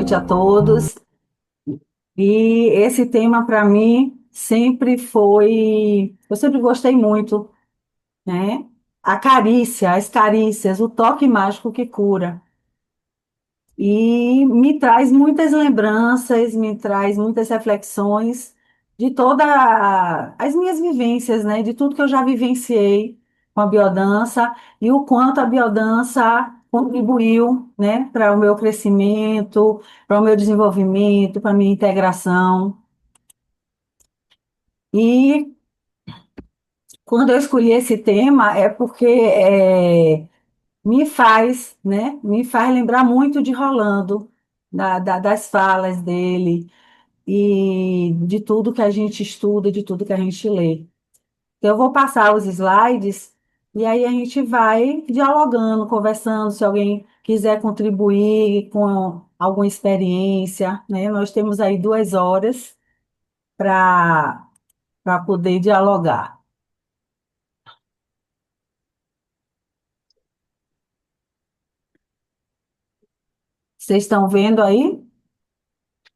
noite a todos. E esse tema, para mim, sempre foi. Eu sempre gostei muito, né? A carícia, as carícias, o toque mágico que cura. E me traz muitas lembranças, me traz muitas reflexões de todas as minhas vivências, né? De tudo que eu já vivenciei com a biodança e o quanto a biodança contribuiu, né, para o meu crescimento, para o meu desenvolvimento, para a minha integração. E quando eu escolhi esse tema é porque me faz, né, me faz lembrar muito de Rolando, das falas dele e de tudo que a gente estuda, de tudo que a gente lê. Então, eu vou passar os slides e aí a gente vai dialogando, conversando, se alguém quiser contribuir com alguma experiência, né? Nós temos aí 2 horas para poder dialogar. Vocês estão vendo aí?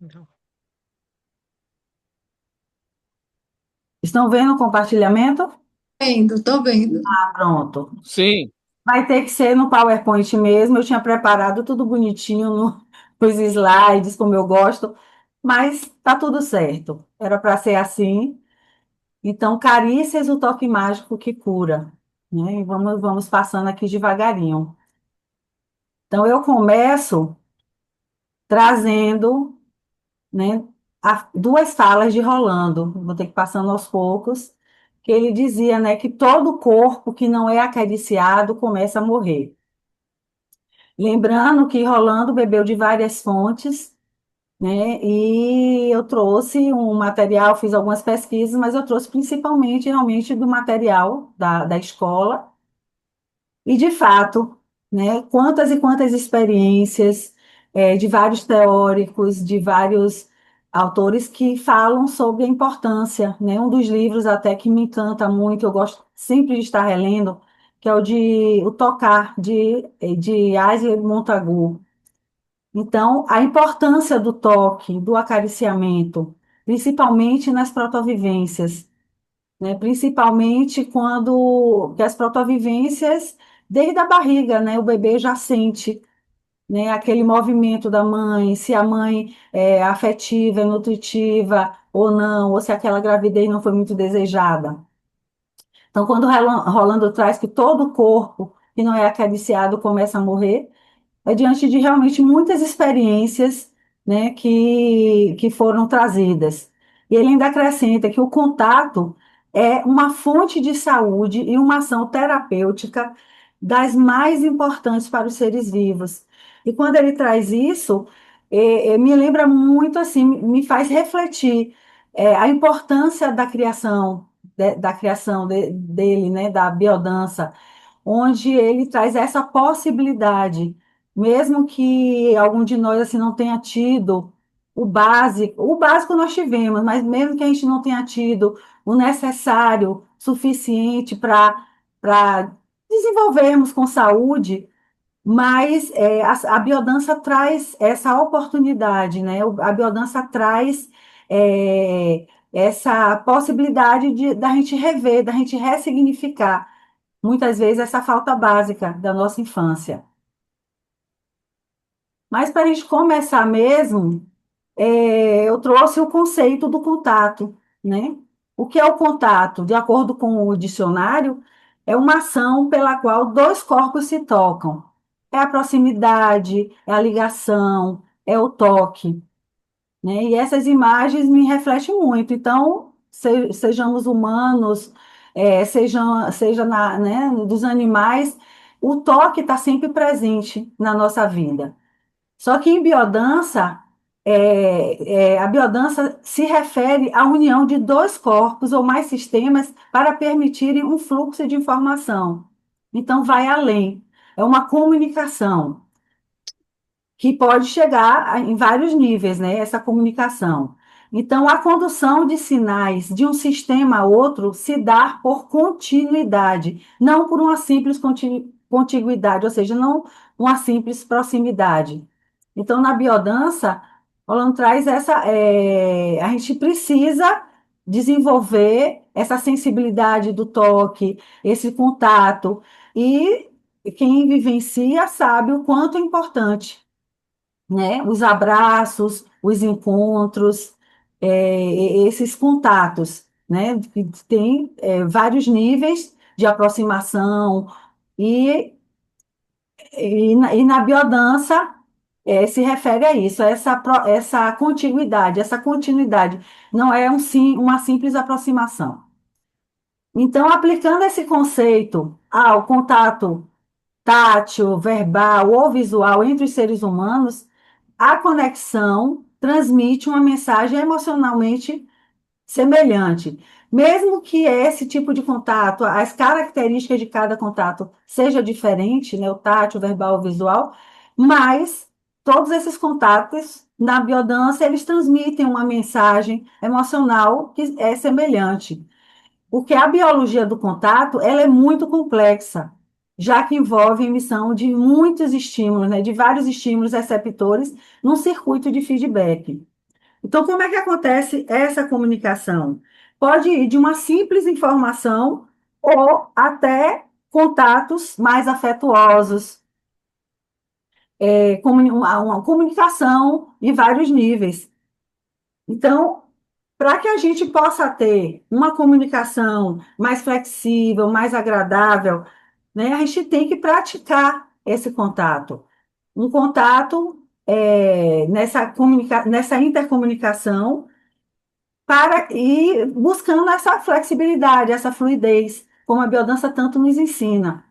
Não. Estão vendo o compartilhamento? Vendo, tô vendo. Ah, pronto. Sim, Vai ter que ser no PowerPoint mesmo. Eu tinha preparado tudo bonitinho nos slides, como eu gosto, mas tá tudo certo. Era para ser assim. Então, carícias, o toque mágico que cura. Né? E vamos passando aqui devagarinho. Então, eu começo trazendo, né, 2 falas de Rolando. Vou ter que ir passando aos poucos, que ele dizia, né, que todo corpo que não é acariciado começa a morrer. Lembrando que Rolando bebeu de várias fontes, né? E eu trouxe um material, fiz algumas pesquisas, mas eu trouxe principalmente realmente do material da escola. E de fato, né? Quantas e quantas experiências de vários teóricos, de vários autores que falam sobre a importância, né? Um dos livros até que me encanta muito, eu gosto sempre de estar relendo, que é o de O Tocar, de Asia Montagu. Então, a importância do toque, do acariciamento, principalmente nas protovivências, né? Principalmente quando que as protovivências, desde a barriga, né? O bebê já sente, né? Aquele movimento da mãe, se a mãe é afetiva, é nutritiva ou não, ou se aquela gravidez não foi muito desejada. Então, quando Rolando traz que todo o corpo que não é acariciado começa a morrer, é diante de realmente muitas experiências, né, que foram trazidas. E ele ainda acrescenta que o contato é uma fonte de saúde e uma ação terapêutica das mais importantes para os seres vivos. E quando ele traz isso, me lembra muito assim, me faz refletir a importância da criação, da criação dele, né, da biodança, onde ele traz essa possibilidade, mesmo que algum de nós assim não tenha tido o básico nós tivemos, mas mesmo que a gente não tenha tido o necessário, suficiente para desenvolvermos com saúde, mas a biodança traz essa oportunidade, né? A biodança traz essa possibilidade da gente rever, da gente ressignificar muitas vezes essa falta básica da nossa infância. Mas para a gente começar mesmo, eu trouxe o conceito do contato, né? O que é o contato? De acordo com o dicionário, é uma ação pela qual dois corpos se tocam. É a proximidade, é a ligação, é o toque, né? E essas imagens me refletem muito. Então, sejamos humanos, seja né, dos animais, o toque está sempre presente na nossa vida. Só que em biodança, a biodança se refere à união de dois corpos ou mais sistemas para permitirem um fluxo de informação. Então, vai além. É uma comunicação que pode chegar em vários níveis, né, essa comunicação. Então, a condução de sinais de um sistema a outro se dá por continuidade, não por uma simples contiguidade, ou seja, não uma simples proximidade. Então, na biodança, Orlando traz a gente precisa desenvolver essa sensibilidade do toque, esse contato, e quem vivencia sabe o quanto é importante, né? Os abraços, os encontros, esses contatos, né? Que tem vários níveis de aproximação e, na biodança se refere a isso, a essa contiguidade, essa continuidade. Não é uma simples aproximação. Então, aplicando esse conceito ao contato tátil, verbal ou visual entre os seres humanos, a conexão transmite uma mensagem emocionalmente semelhante. Mesmo que esse tipo de contato, as características de cada contato seja diferente, né, o tátil, o verbal, o visual, mas todos esses contatos na biodança, eles transmitem uma mensagem emocional que é semelhante. Porque a biologia do contato, ela é muito complexa, já que envolve emissão de muitos estímulos, né, de vários estímulos receptores num circuito de feedback. Então, como é que acontece essa comunicação? Pode ir de uma simples informação ou até contatos mais afetuosos, uma comunicação em vários níveis. Então, para que a gente possa ter uma comunicação mais flexível, mais agradável, né, a gente tem que praticar esse contato. Um contato nessa intercomunicação para ir buscando essa flexibilidade, essa fluidez, como a biodança tanto nos ensina.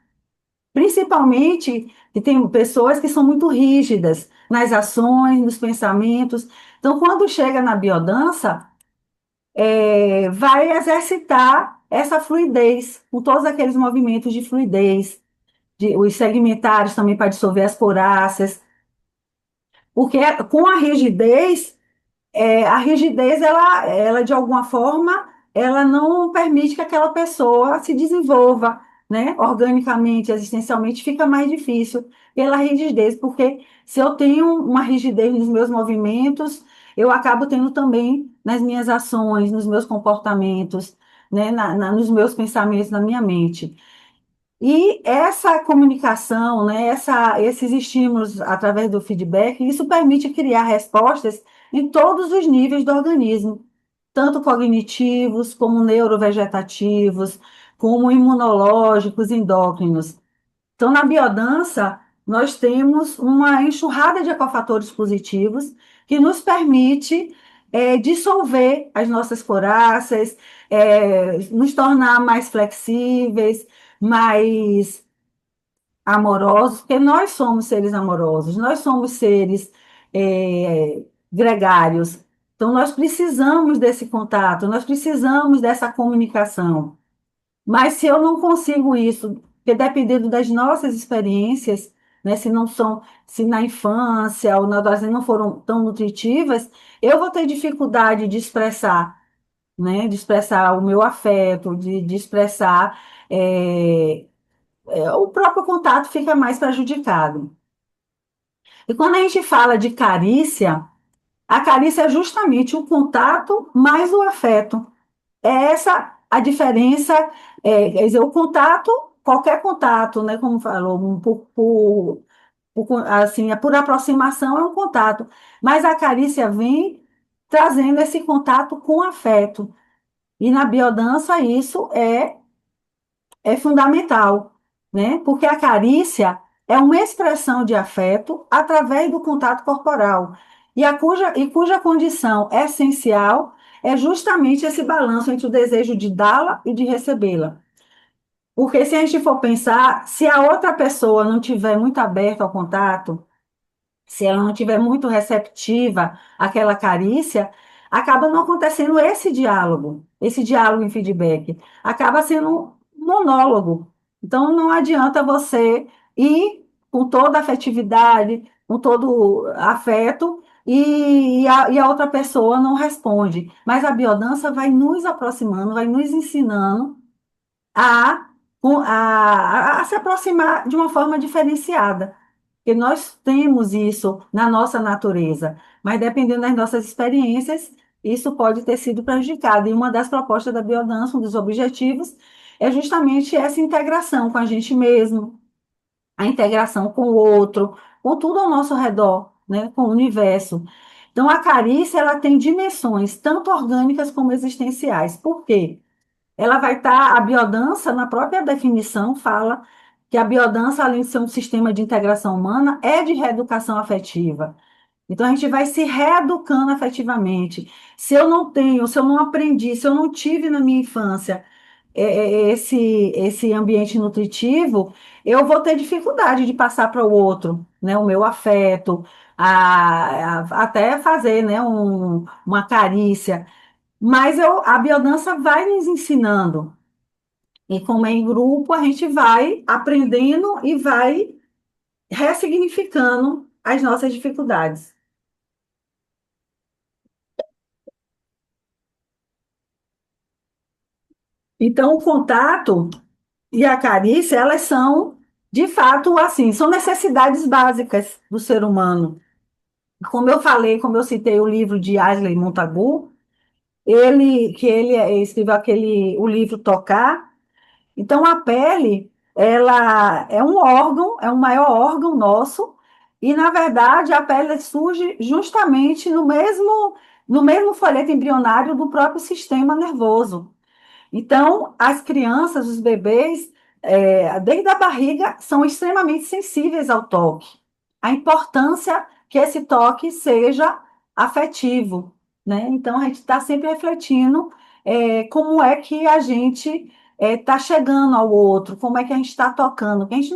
Principalmente que tem pessoas que são muito rígidas nas ações, nos pensamentos. Então, quando chega na biodança, vai exercitar essa fluidez, com todos aqueles movimentos de fluidez, os segmentares também para dissolver as coráceas, porque com a rigidez, ela, de alguma forma, ela não permite que aquela pessoa se desenvolva, né? Organicamente, existencialmente, fica mais difícil pela rigidez, porque se eu tenho uma rigidez nos meus movimentos, eu acabo tendo também nas minhas ações, nos meus comportamentos, né? Nos meus pensamentos, na minha mente. E essa comunicação, né, esses estímulos através do feedback, isso permite criar respostas em todos os níveis do organismo, tanto cognitivos, como neurovegetativos, como imunológicos, endócrinos. Então, na biodança, nós temos uma enxurrada de ecofatores positivos que nos permite dissolver as nossas coráceas, nos tornar mais flexíveis, mais amorosos, porque nós somos seres amorosos, nós somos seres gregários. Então, nós precisamos desse contato, nós precisamos dessa comunicação. Mas se eu não consigo isso, porque dependendo das nossas experiências, né, se na infância ou na adolescência não foram tão nutritivas, eu vou ter dificuldade de expressar, né, de expressar o meu afeto, de expressar, o próprio contato fica mais prejudicado. E quando a gente fala de carícia, a carícia é justamente o contato mais o afeto. É essa a diferença, quer dizer, o contato, qualquer contato, né, como falou, assim, por aproximação é um contato, mas a carícia vem trazendo esse contato com afeto. E na biodança isso é fundamental, né? Porque a carícia é uma expressão de afeto através do contato corporal, cuja condição essencial é justamente esse balanço entre o desejo de dá-la e de recebê-la. Porque se a gente for pensar, se a outra pessoa não tiver muito aberta ao contato, se ela não tiver muito receptiva àquela carícia, acaba não acontecendo esse diálogo em feedback. Acaba sendo um monólogo. Então, não adianta você ir com toda a afetividade, com todo afeto, e a outra pessoa não responde. Mas a biodança vai nos aproximando, vai nos ensinando a, a se aproximar de uma forma diferenciada. porque nós temos isso na nossa natureza, mas dependendo das nossas experiências, isso pode ter sido prejudicado. E uma das propostas da biodança, um dos objetivos, é justamente essa integração com a gente mesmo, a integração com o outro, com tudo ao nosso redor, né, com o universo. Então, a carícia, ela tem dimensões tanto orgânicas como existenciais. Por quê? Ela vai estar, a biodança, na própria definição, fala que a biodança, além de ser um sistema de integração humana, é de reeducação afetiva. Então, a gente vai se reeducando afetivamente. Se eu não tenho, se eu não aprendi, se eu não tive na minha infância esse ambiente nutritivo, eu vou ter dificuldade de passar para o outro, né, o meu afeto, até fazer, né, uma carícia. Mas a biodança vai nos ensinando. E como é em grupo, a gente vai aprendendo e vai ressignificando as nossas dificuldades. Então, o contato e a carícia, elas são, de fato, assim, são necessidades básicas do ser humano. Como eu falei, como eu citei o livro de Asley Montagu, ele escreveu o livro Tocar. Então, a pele, ela é um órgão, é o maior órgão nosso, e, na verdade, a pele surge justamente no mesmo folheto embrionário do próprio sistema nervoso. Então, as crianças, os bebês, desde a barriga, são extremamente sensíveis ao toque. A importância que esse toque seja afetivo, né? Então, a gente está sempre refletindo como é que a gente está chegando ao outro, como é que a gente está tocando, porque a gente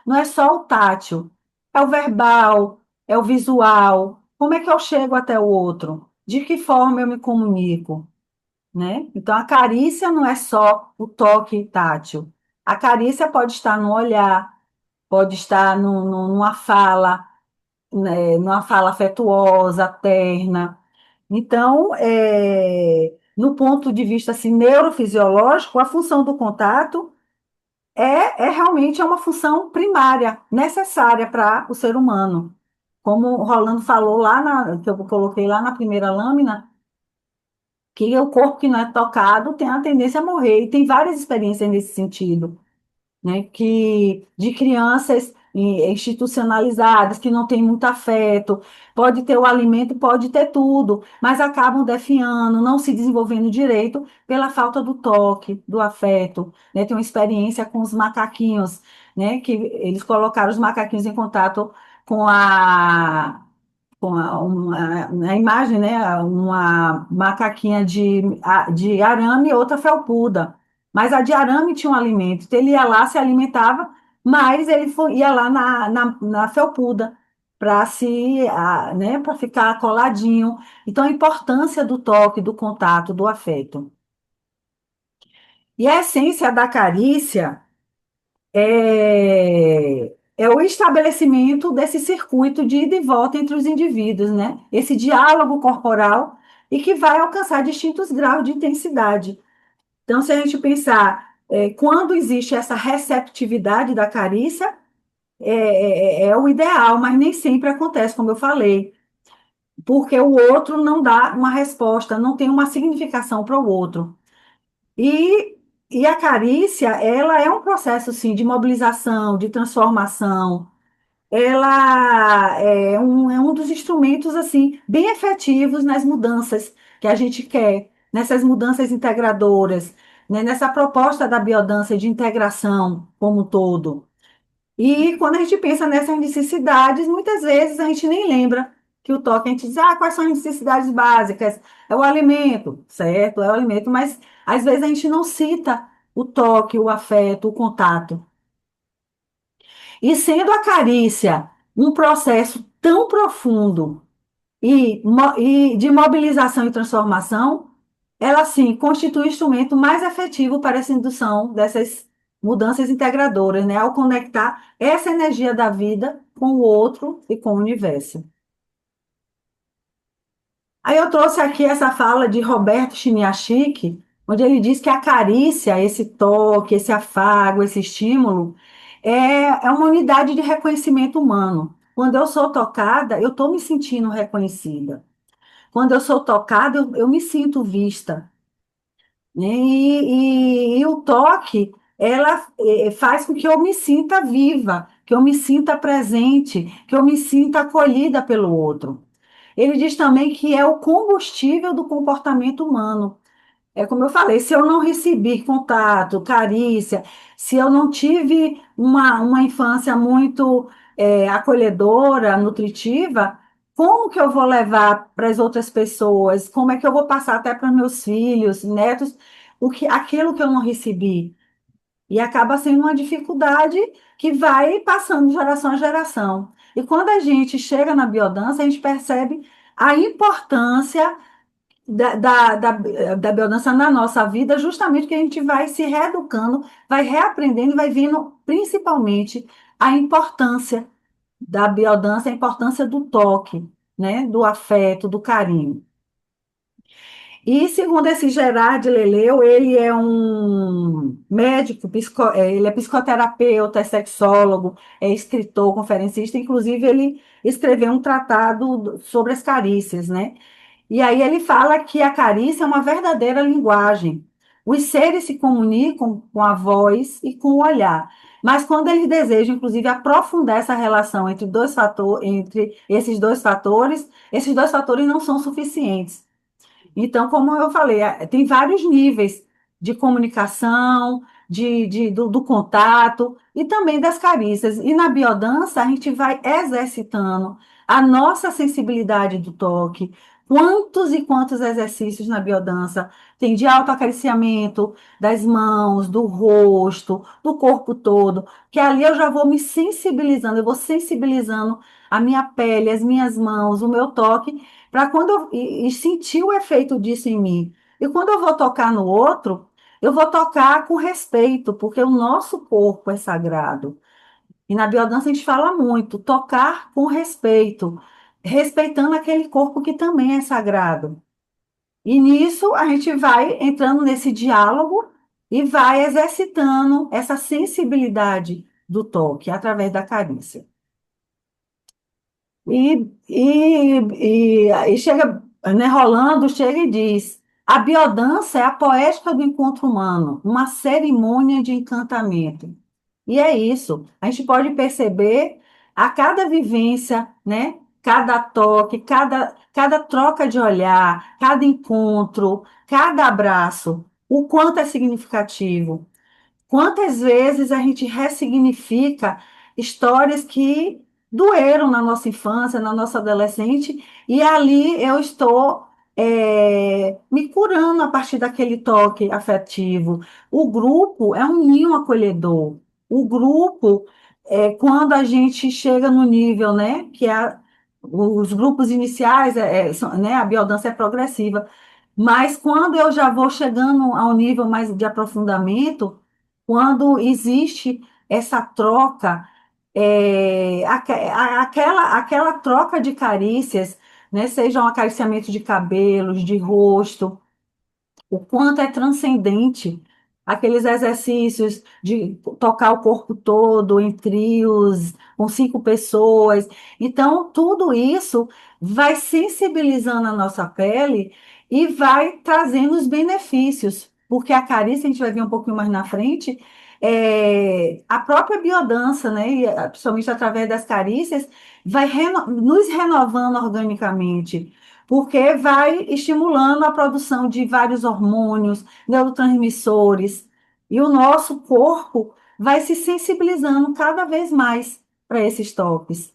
não é só o tátil, é o verbal, é o visual, como é que eu chego até o outro, de que forma eu me comunico, né? Então, a carícia não é só o toque tátil. A carícia pode estar no olhar, pode estar numa fala, né? Numa fala afetuosa, terna. Então, no ponto de vista assim, neurofisiológico, a função do contato realmente uma função primária, necessária para o ser humano. Como o Rolando falou que eu coloquei lá na primeira lâmina, que o corpo que não é tocado tem a tendência a morrer. E tem várias experiências nesse sentido, né? Que de crianças institucionalizadas, que não têm muito afeto, pode ter o alimento, pode ter tudo, mas acabam definhando, não se desenvolvendo direito pela falta do toque, do afeto, né? Tem uma experiência com os macaquinhos, né? Que eles colocaram os macaquinhos em contato com a imagem, né? Uma macaquinha de arame e outra felpuda. Mas a de arame tinha um alimento, então ele ia lá, se alimentava, mas ia lá na felpuda para né, para ficar coladinho. Então, a importância do toque, do contato, do afeto. E a essência da carícia é o estabelecimento desse circuito de ida e volta entre os indivíduos, né? Esse diálogo corporal e que vai alcançar distintos graus de intensidade. Então, se a gente pensar, quando existe essa receptividade da carícia, é o ideal, mas nem sempre acontece, como eu falei, porque o outro não dá uma resposta, não tem uma significação para o outro. E, e a carícia, ela é um processo, sim, de mobilização, de transformação. Ela é um dos instrumentos, assim, bem efetivos nas mudanças que a gente quer, nessas mudanças integradoras, né, nessa proposta da biodança de integração como um todo. E quando a gente pensa nessas necessidades, muitas vezes a gente nem lembra que o toque, a gente diz, quais são as necessidades básicas? É o alimento, certo? É o alimento, mas às vezes a gente não cita o toque, o afeto, o contato. E sendo a carícia um processo tão profundo e de mobilização e transformação, ela, sim, constitui o instrumento mais efetivo para essa indução dessas mudanças integradoras, né? Ao conectar essa energia da vida com o outro e com o universo. Aí eu trouxe aqui essa fala de Roberto Chiniachik, onde ele diz que a carícia, esse toque, esse afago, esse estímulo, é uma unidade de reconhecimento humano. Quando eu sou tocada, eu estou me sentindo reconhecida. Quando eu sou tocada, eu me sinto vista, né? E o toque, ela faz com que eu me sinta viva, que eu me sinta presente, que eu me sinta acolhida pelo outro. Ele diz também que é o combustível do comportamento humano. É como eu falei, se eu não recebi contato, carícia, se eu não tive uma infância muito acolhedora, nutritiva, como que eu vou levar para as outras pessoas? Como é que eu vou passar até para meus filhos, netos, aquilo que eu não recebi? E acaba sendo uma dificuldade que vai passando de geração a geração. E quando a gente chega na biodança, a gente percebe a importância da biodança na nossa vida, justamente que a gente vai se reeducando, vai reaprendendo e vai vendo principalmente a importância da biodança, a importância do toque, né, do afeto, do carinho. E segundo esse Gerard Leleu, ele é um médico, ele é psicoterapeuta, é sexólogo, é escritor, conferencista, inclusive ele escreveu um tratado sobre as carícias, né? E aí ele fala que a carícia é uma verdadeira linguagem. Os seres se comunicam com a voz e com o olhar. Mas quando eles desejam, inclusive, aprofundar essa relação entre esses dois fatores não são suficientes. Então, como eu falei, tem vários níveis de comunicação, do contato e também das carícias. E na biodança, a gente vai exercitando a nossa sensibilidade do toque. Quantos e quantos exercícios na biodança tem de autoacariciamento das mãos, do rosto, do corpo todo, que ali eu já vou me sensibilizando, eu vou sensibilizando a minha pele, as minhas mãos, o meu toque para quando e sentir o efeito disso em mim. E quando eu vou tocar no outro, eu vou tocar com respeito, porque o nosso corpo é sagrado. E na biodança a gente fala muito, tocar com respeito, respeitando aquele corpo que também é sagrado. E nisso a gente vai entrando nesse diálogo e vai exercitando essa sensibilidade do toque através da carícia. E chega, né, Rolando chega e diz: a biodança é a poética do encontro humano, uma cerimônia de encantamento. E é isso. A gente pode perceber a cada vivência, né? Cada toque, cada troca de olhar, cada encontro, cada abraço, o quanto é significativo. Quantas vezes a gente ressignifica histórias que doeram na nossa infância, na nossa adolescente, e ali eu estou me curando a partir daquele toque afetivo. O grupo é um ninho acolhedor. O grupo, quando a gente chega no nível, né, os grupos iniciais, né, a biodança é progressiva, mas quando eu já vou chegando a um nível mais de aprofundamento, quando existe essa troca, aquela troca de carícias, né, seja um acariciamento de cabelos, de rosto, o quanto é transcendente aqueles exercícios de tocar o corpo todo em trios, com 5 pessoas. Então, tudo isso vai sensibilizando a nossa pele e vai trazendo os benefícios, porque a carícia, a gente vai ver um pouquinho mais na frente, a própria biodança, né, e, principalmente através das carícias, vai nos renovando organicamente porque vai estimulando a produção de vários hormônios, neurotransmissores, e o nosso corpo vai se sensibilizando cada vez mais para esses toques.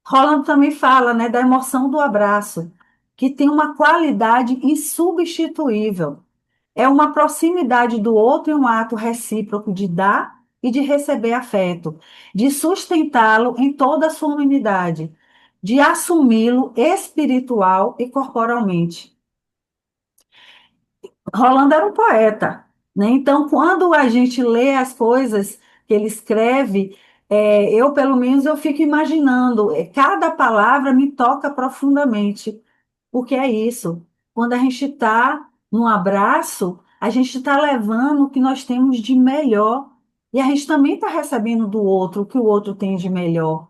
Roland também fala, né, da emoção do abraço, que tem uma qualidade insubstituível. É uma proximidade do outro e um ato recíproco de dar e de receber afeto, de sustentá-lo em toda a sua humanidade, de assumi-lo espiritual e corporalmente. Rolando era um poeta, né? Então, quando a gente lê as coisas que ele escreve, eu, pelo menos, eu fico imaginando, cada palavra me toca profundamente, porque é isso. Quando a gente está num abraço, a gente está levando o que nós temos de melhor. E a gente também está recebendo do outro o que o outro tem de melhor.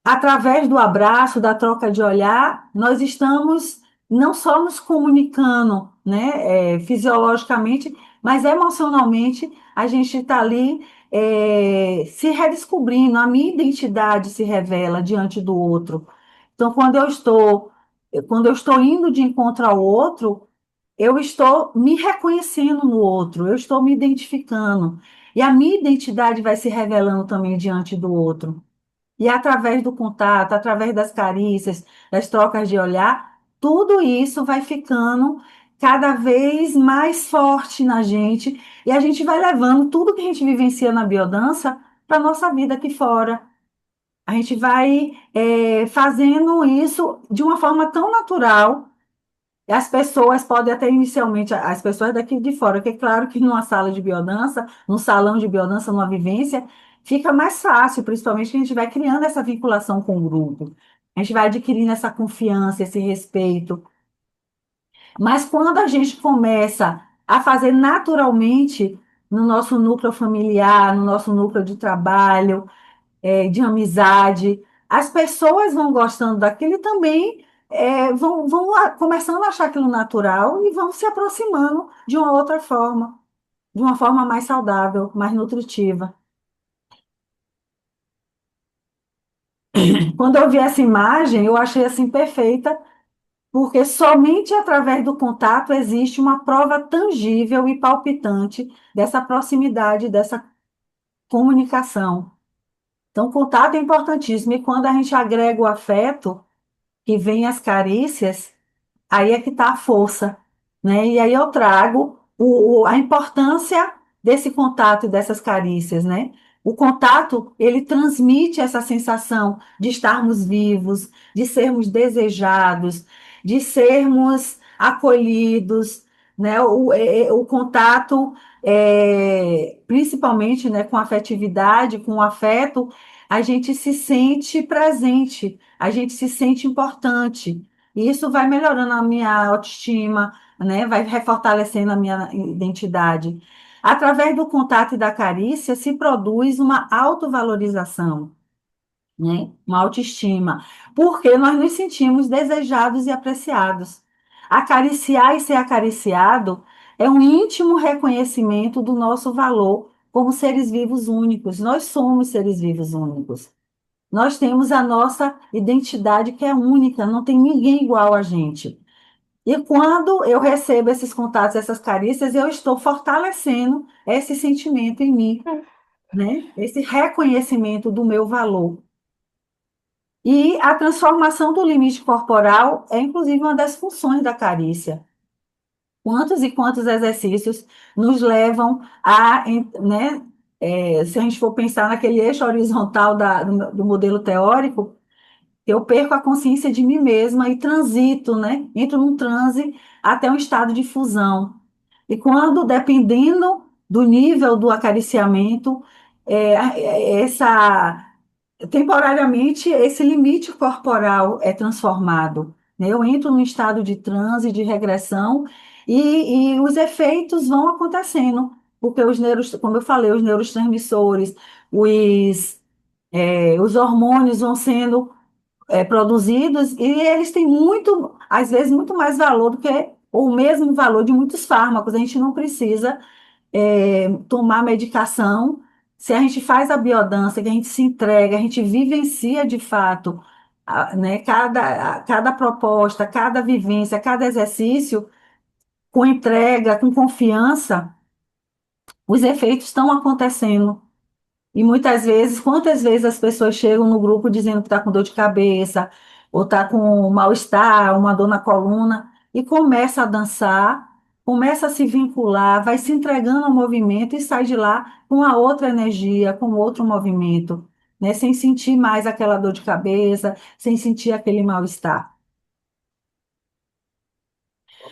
Através do abraço, da troca de olhar, nós estamos não só nos comunicando, né, fisiologicamente, mas emocionalmente, a gente está ali, se redescobrindo, a minha identidade se revela diante do outro. Então, quando eu estou indo de encontro ao outro, eu estou me reconhecendo no outro, eu estou me identificando. E a minha identidade vai se revelando também diante do outro. E através do contato, através das carícias, das trocas de olhar, tudo isso vai ficando cada vez mais forte na gente e a gente vai levando tudo que a gente vivencia na biodança para a nossa vida aqui fora. A gente vai fazendo isso de uma forma tão natural. As pessoas podem até inicialmente, as pessoas daqui de fora, que é claro que numa sala de biodança, num salão de biodança, numa vivência, fica mais fácil, principalmente que a gente vai criando essa vinculação com o grupo. A gente vai adquirindo essa confiança, esse respeito. Mas quando a gente começa a fazer naturalmente no nosso núcleo familiar, no nosso núcleo de trabalho, de amizade. As pessoas vão gostando daquilo e também começando a achar aquilo natural e vão se aproximando de uma outra forma, de uma forma mais saudável, mais nutritiva. Quando eu vi essa imagem, eu achei assim perfeita, porque somente através do contato existe uma prova tangível e palpitante dessa proximidade, dessa comunicação. Então, o contato é importantíssimo. E quando a gente agrega o afeto, que vem as carícias, aí é que está a força, né? E aí eu trago a importância desse contato e dessas carícias, né? O contato, ele transmite essa sensação de estarmos vivos, de sermos desejados, de sermos acolhidos, né? O contato, principalmente, né, com afetividade, com afeto, a gente se sente presente, a gente se sente importante. E isso vai melhorando a minha autoestima, né? Vai refortalecendo a minha identidade. Através do contato e da carícia se produz uma autovalorização, né? Uma autoestima, porque nós nos sentimos desejados e apreciados. Acariciar e ser acariciado é um íntimo reconhecimento do nosso valor como seres vivos únicos. Nós somos seres vivos únicos. Nós temos a nossa identidade que é única, não tem ninguém igual a gente. E quando eu recebo esses contatos, essas carícias, eu estou fortalecendo esse sentimento em mim, né? Esse reconhecimento do meu valor. E a transformação do limite corporal é, inclusive, uma das funções da carícia. Quantos e quantos exercícios nos levam a, né, se a gente for pensar naquele eixo horizontal do modelo teórico, eu perco a consciência de mim mesma e transito, né? Entro num transe até um estado de fusão. E quando, dependendo do nível do acariciamento, essa temporariamente esse limite corporal é transformado, né? Eu entro num estado de transe, de regressão, e os efeitos vão acontecendo, porque como eu falei, os neurotransmissores, os, os hormônios vão sendo produzidos e eles têm muito, às vezes, muito mais valor do que o mesmo valor de muitos fármacos. A gente não precisa tomar medicação. Se a gente faz a biodança, que a gente se entrega, a gente vivencia de fato, né, cada proposta, cada vivência, cada exercício, com entrega, com confiança, os efeitos estão acontecendo. E muitas vezes, quantas vezes as pessoas chegam no grupo dizendo que está com dor de cabeça, ou está com mal-estar, uma dor na coluna, e começa a dançar, começa a se vincular, vai se entregando ao movimento e sai de lá com a outra energia, com outro movimento, né? Sem sentir mais aquela dor de cabeça, sem sentir aquele mal-estar.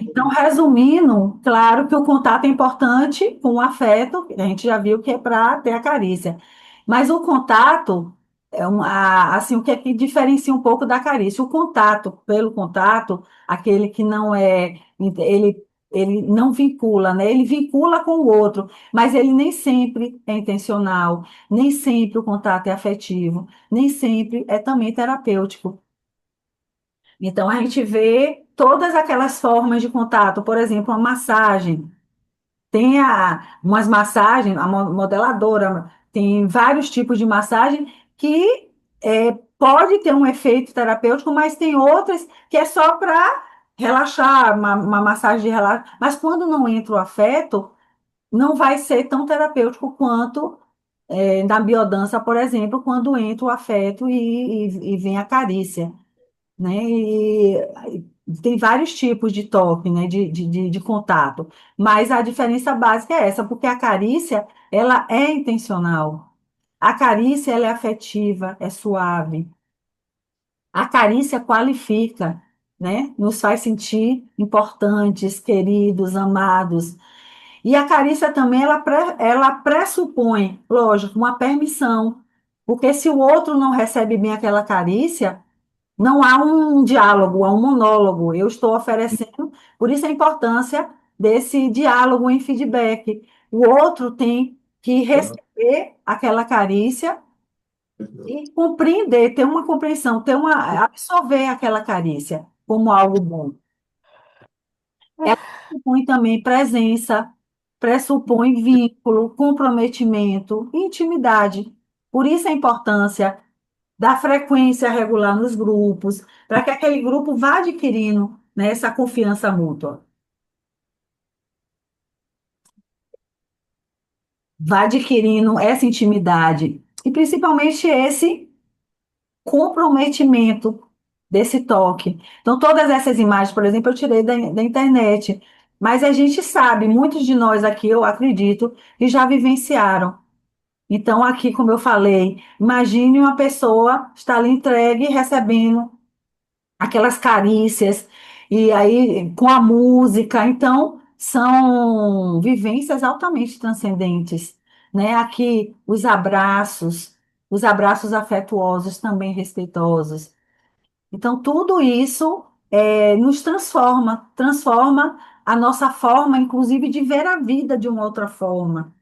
Então, resumindo, claro que o contato é importante com o afeto, a gente já viu que é para ter a carícia. Mas o contato assim, o que é que diferencia um pouco da carícia? O contato, pelo contato, aquele que não é, ele ele não vincula, né? Ele vincula com o outro, mas ele nem sempre é intencional, nem sempre o contato é afetivo, nem sempre é também terapêutico. Então, a gente vê todas aquelas formas de contato, por exemplo, uma massagem. Tem umas massagens, a modeladora, tem vários tipos de massagem que pode ter um efeito terapêutico, mas tem outras que é só para relaxar, uma massagem de relaxo. Mas quando não entra o afeto, não vai ser tão terapêutico quanto na biodança, por exemplo, quando entra o afeto e vem a carícia, né? E tem vários tipos de toque, né? De contato, mas a diferença básica é essa, porque a carícia, ela é intencional. A carícia, ela é afetiva, é suave. A carícia qualifica, né? Nos faz sentir importantes, queridos, amados. E a carícia também, ela pressupõe, lógico, uma permissão. Porque se o outro não recebe bem aquela carícia, não há um diálogo, há um monólogo. Eu estou oferecendo, por isso a importância desse diálogo em feedback. O outro tem que receber aquela carícia e compreender, ter uma compreensão, absorver aquela carícia como algo bom. Ela pressupõe também presença, pressupõe vínculo, comprometimento, intimidade. Por isso a importância da frequência regular nos grupos, para que aquele grupo vá adquirindo, né, essa confiança mútua, vá adquirindo essa intimidade e principalmente esse comprometimento desse toque. Então, todas essas imagens, por exemplo, eu tirei da internet, mas a gente sabe, muitos de nós aqui, eu acredito, que já vivenciaram. Então, aqui, como eu falei, imagine uma pessoa estar ali entregue, recebendo aquelas carícias, e aí com a música. Então, são vivências altamente transcendentes, né? Aqui, os abraços afetuosos, também respeitosos. Então, tudo isso nos transforma a nossa forma, inclusive, de ver a vida de uma outra forma.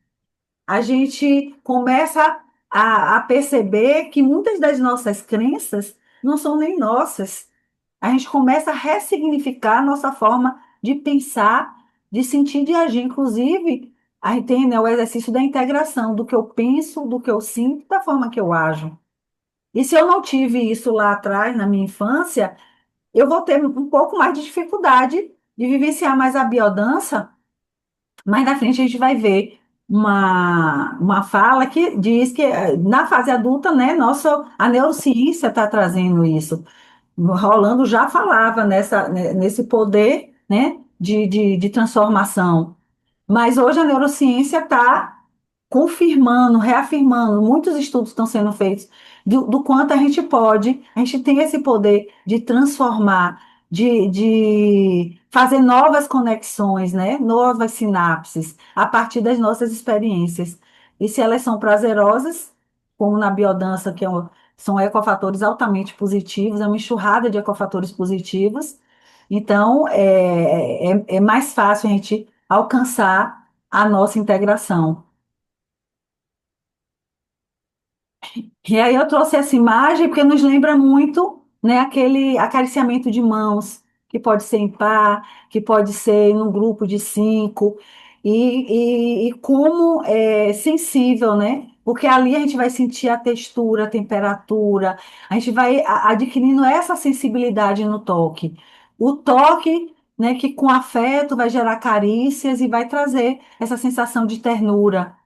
A gente começa a perceber que muitas das nossas crenças não são nem nossas. A gente começa a ressignificar a nossa forma de pensar, de sentir, de agir. Inclusive, a gente tem, né, o exercício da integração do que eu penso, do que eu sinto, da forma que eu ajo. E se eu não tive isso lá atrás, na minha infância, eu vou ter um pouco mais de dificuldade de vivenciar mais a biodança. Mais na frente a gente vai ver uma fala que diz que na fase adulta, né, a neurociência está trazendo isso. Rolando já falava nesse poder, né, de transformação. Mas hoje a neurociência está confirmando, reafirmando, muitos estudos estão sendo feitos do quanto a gente tem esse poder de transformar, de fazer novas conexões, né? Novas sinapses, a partir das nossas experiências. E se elas são prazerosas, como na biodança, são ecofatores altamente positivos, é uma enxurrada de ecofatores positivos, então é mais fácil a gente alcançar a nossa integração. E aí eu trouxe essa imagem porque nos lembra muito, né, aquele acariciamento de mãos, que pode ser em par, que pode ser num grupo de cinco, e como é sensível, né? Porque ali a gente vai sentir a textura, a temperatura, a gente vai adquirindo essa sensibilidade no toque. O toque, né, que com afeto vai gerar carícias e vai trazer essa sensação de ternura.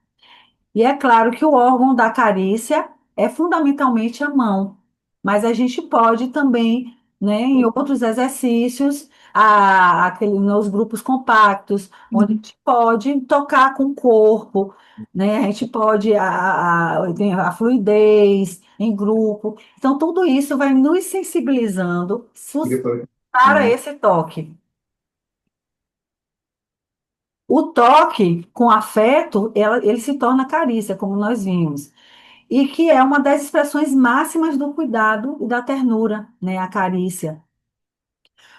E é claro que o órgão da carícia é fundamentalmente a mão, mas a gente pode também, né, em outros exercícios, nos grupos compactos, onde a gente pode tocar com o corpo, né, a gente pode tem a fluidez em grupo. Então, tudo isso vai nos sensibilizando para esse toque. O toque com afeto, ele se torna carícia, como nós vimos. E que é uma das expressões máximas do cuidado e da ternura, né, a carícia.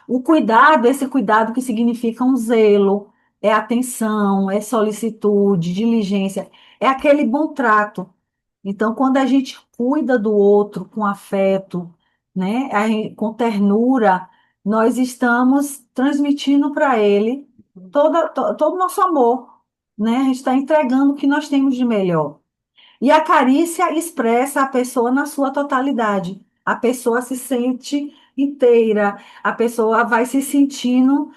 O cuidado, esse cuidado que significa um zelo, é atenção, é solicitude, diligência, é aquele bom trato. Então, quando a gente cuida do outro com afeto, né, com ternura, nós estamos transmitindo para ele todo o nosso amor, né? A gente está entregando o que nós temos de melhor. E a carícia expressa a pessoa na sua totalidade. A pessoa se sente inteira, a pessoa vai se sentindo,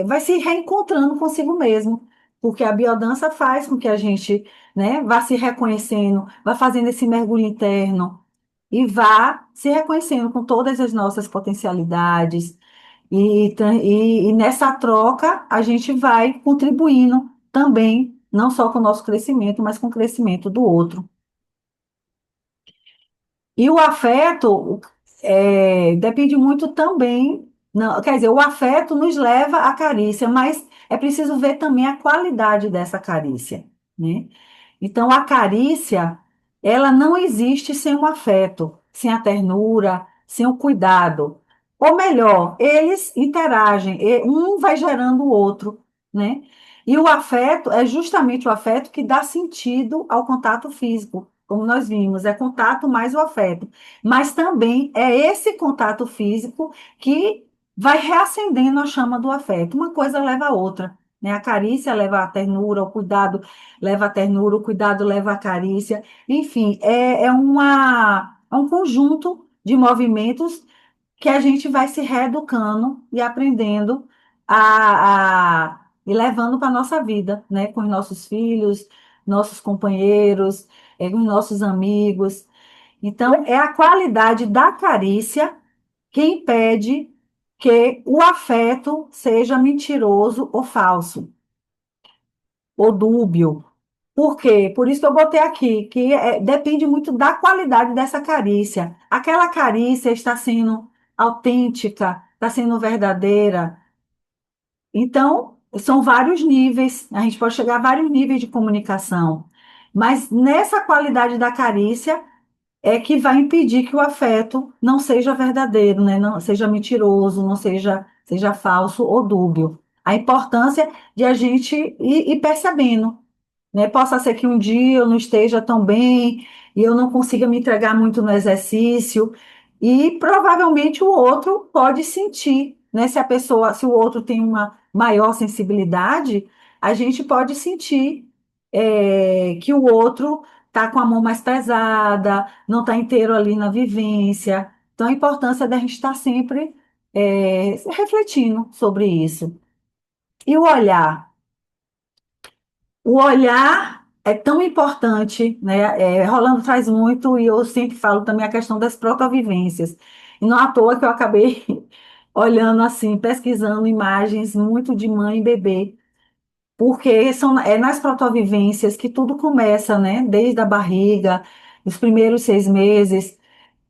vai se reencontrando consigo mesmo, porque a biodança faz com que a gente, né, vá se reconhecendo, vá fazendo esse mergulho interno e vá se reconhecendo com todas as nossas potencialidades. E nessa troca, a gente vai contribuindo também, não só com o nosso crescimento, mas com o crescimento do outro. E o afeto depende muito também, não, quer dizer, o afeto nos leva à carícia, mas é preciso ver também a qualidade dessa carícia, né? Então, a carícia, ela não existe sem o afeto, sem a ternura, sem o cuidado. Ou melhor, eles interagem, um vai gerando o outro, né? E o afeto é justamente o afeto que dá sentido ao contato físico, como nós vimos, é contato mais o afeto. Mas também é esse contato físico que vai reacendendo a chama do afeto. Uma coisa leva a outra, né? A carícia leva a ternura, o cuidado leva a ternura, o cuidado leva a carícia. Enfim, é um conjunto de movimentos que a gente vai se reeducando e aprendendo e levando para a nossa vida, né? Com os nossos filhos, nossos companheiros, com os nossos amigos. Então, é a qualidade da carícia que impede que o afeto seja mentiroso ou falso, ou dúbio. Por quê? Por isso que eu botei aqui, que depende muito da qualidade dessa carícia. Aquela carícia está sendo autêntica, está sendo verdadeira. Então, são vários níveis, a gente pode chegar a vários níveis de comunicação. Mas nessa qualidade da carícia é que vai impedir que o afeto não seja verdadeiro, né? Não seja mentiroso, não seja falso ou dúbio. A importância de a gente ir percebendo, né? Possa ser que um dia eu não esteja tão bem e eu não consiga me entregar muito no exercício, e provavelmente o outro pode sentir, né? Se o outro tem uma maior sensibilidade, a gente pode sentir que o outro está com a mão mais pesada, não está inteiro ali na vivência. Então, a importância da gente estar sempre refletindo sobre isso. E o olhar? O olhar é tão importante, né? Rolando traz muito, e eu sempre falo também a questão das protovivências. E não à toa que eu acabei olhando assim, pesquisando imagens muito de mãe e bebê, porque é nas protovivências que tudo começa, né? Desde a barriga, os primeiros 6 meses.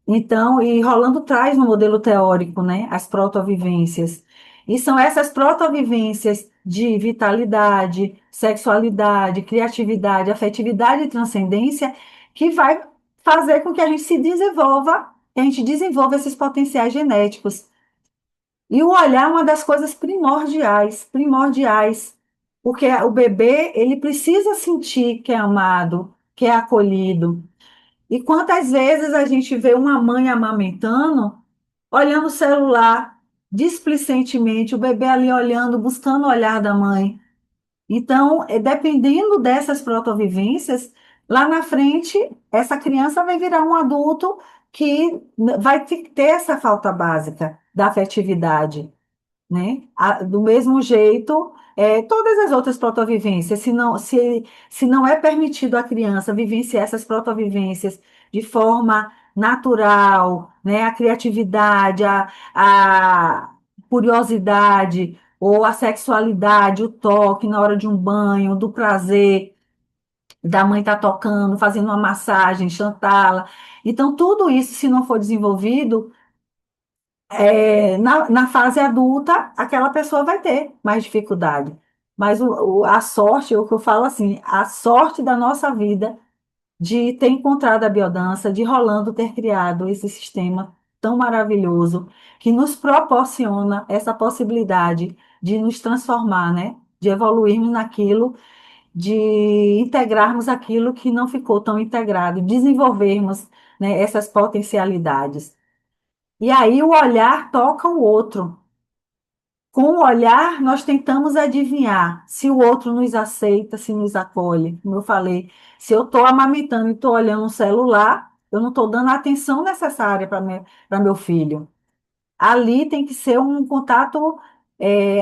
Então, e Rolando traz no modelo teórico, né, as protovivências. E são essas protovivências de vitalidade, sexualidade, criatividade, afetividade e transcendência que vai fazer com que a gente se desenvolva, que a gente desenvolva esses potenciais genéticos. E o olhar é uma das coisas primordiais, primordiais, porque o bebê, ele precisa sentir que é amado, que é acolhido. E quantas vezes a gente vê uma mãe amamentando, olhando o celular displicentemente, o bebê ali olhando, buscando o olhar da mãe. Então, dependendo dessas protovivências, lá na frente, essa criança vai virar um adulto que vai ter essa falta básica da afetividade, né? Do mesmo jeito, todas as outras protovivências, se não é permitido à criança vivenciar essas protovivências de forma natural, né? A criatividade, a curiosidade, ou a sexualidade, o toque na hora de um banho, do prazer da mãe estar tocando, fazendo uma massagem, chantá-la. Então, tudo isso, se não for desenvolvido, na fase adulta, aquela pessoa vai ter mais dificuldade. Mas a sorte, o que eu falo assim, a sorte da nossa vida de ter encontrado a biodança, de Rolando ter criado esse sistema, tão maravilhoso que nos proporciona essa possibilidade de nos transformar, né? De evoluirmos naquilo, de integrarmos aquilo que não ficou tão integrado, desenvolvermos, né, essas potencialidades. E aí o olhar toca o outro. Com o olhar, nós tentamos adivinhar se o outro nos aceita, se nos acolhe. Como eu falei, se eu estou amamentando e estou olhando um celular, eu não estou dando a atenção necessária para meu filho. Ali tem que ser um contato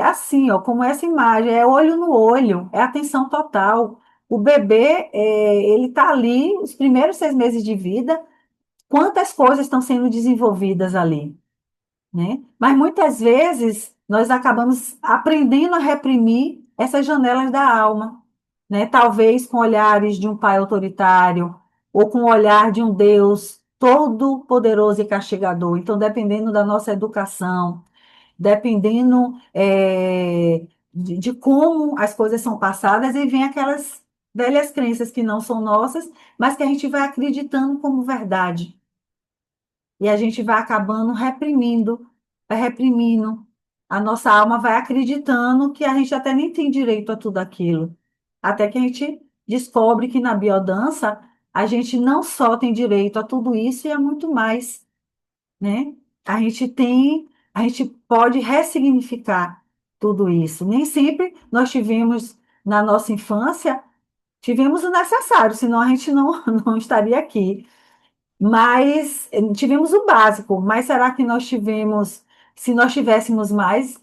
assim, ó, como essa imagem, é olho no olho, é atenção total. O bebê, ele está ali, os primeiros 6 meses de vida, quantas coisas estão sendo desenvolvidas ali, né? Mas muitas vezes nós acabamos aprendendo a reprimir essas janelas da alma, né? Talvez com olhares de um pai autoritário ou com o olhar de um Deus todo poderoso e castigador. Então, dependendo da nossa educação, dependendo de como as coisas são passadas, e vem aquelas velhas crenças que não são nossas, mas que a gente vai acreditando como verdade. E a gente vai acabando reprimindo, vai reprimindo. A nossa alma vai acreditando que a gente até nem tem direito a tudo aquilo. Até que a gente descobre que na biodança a gente não só tem direito a tudo isso e a muito mais, né? A gente pode ressignificar tudo isso. Nem sempre nós tivemos na nossa infância, tivemos o necessário, senão a gente não, não estaria aqui. Mas tivemos o básico, mas será que nós tivemos, se nós tivéssemos mais,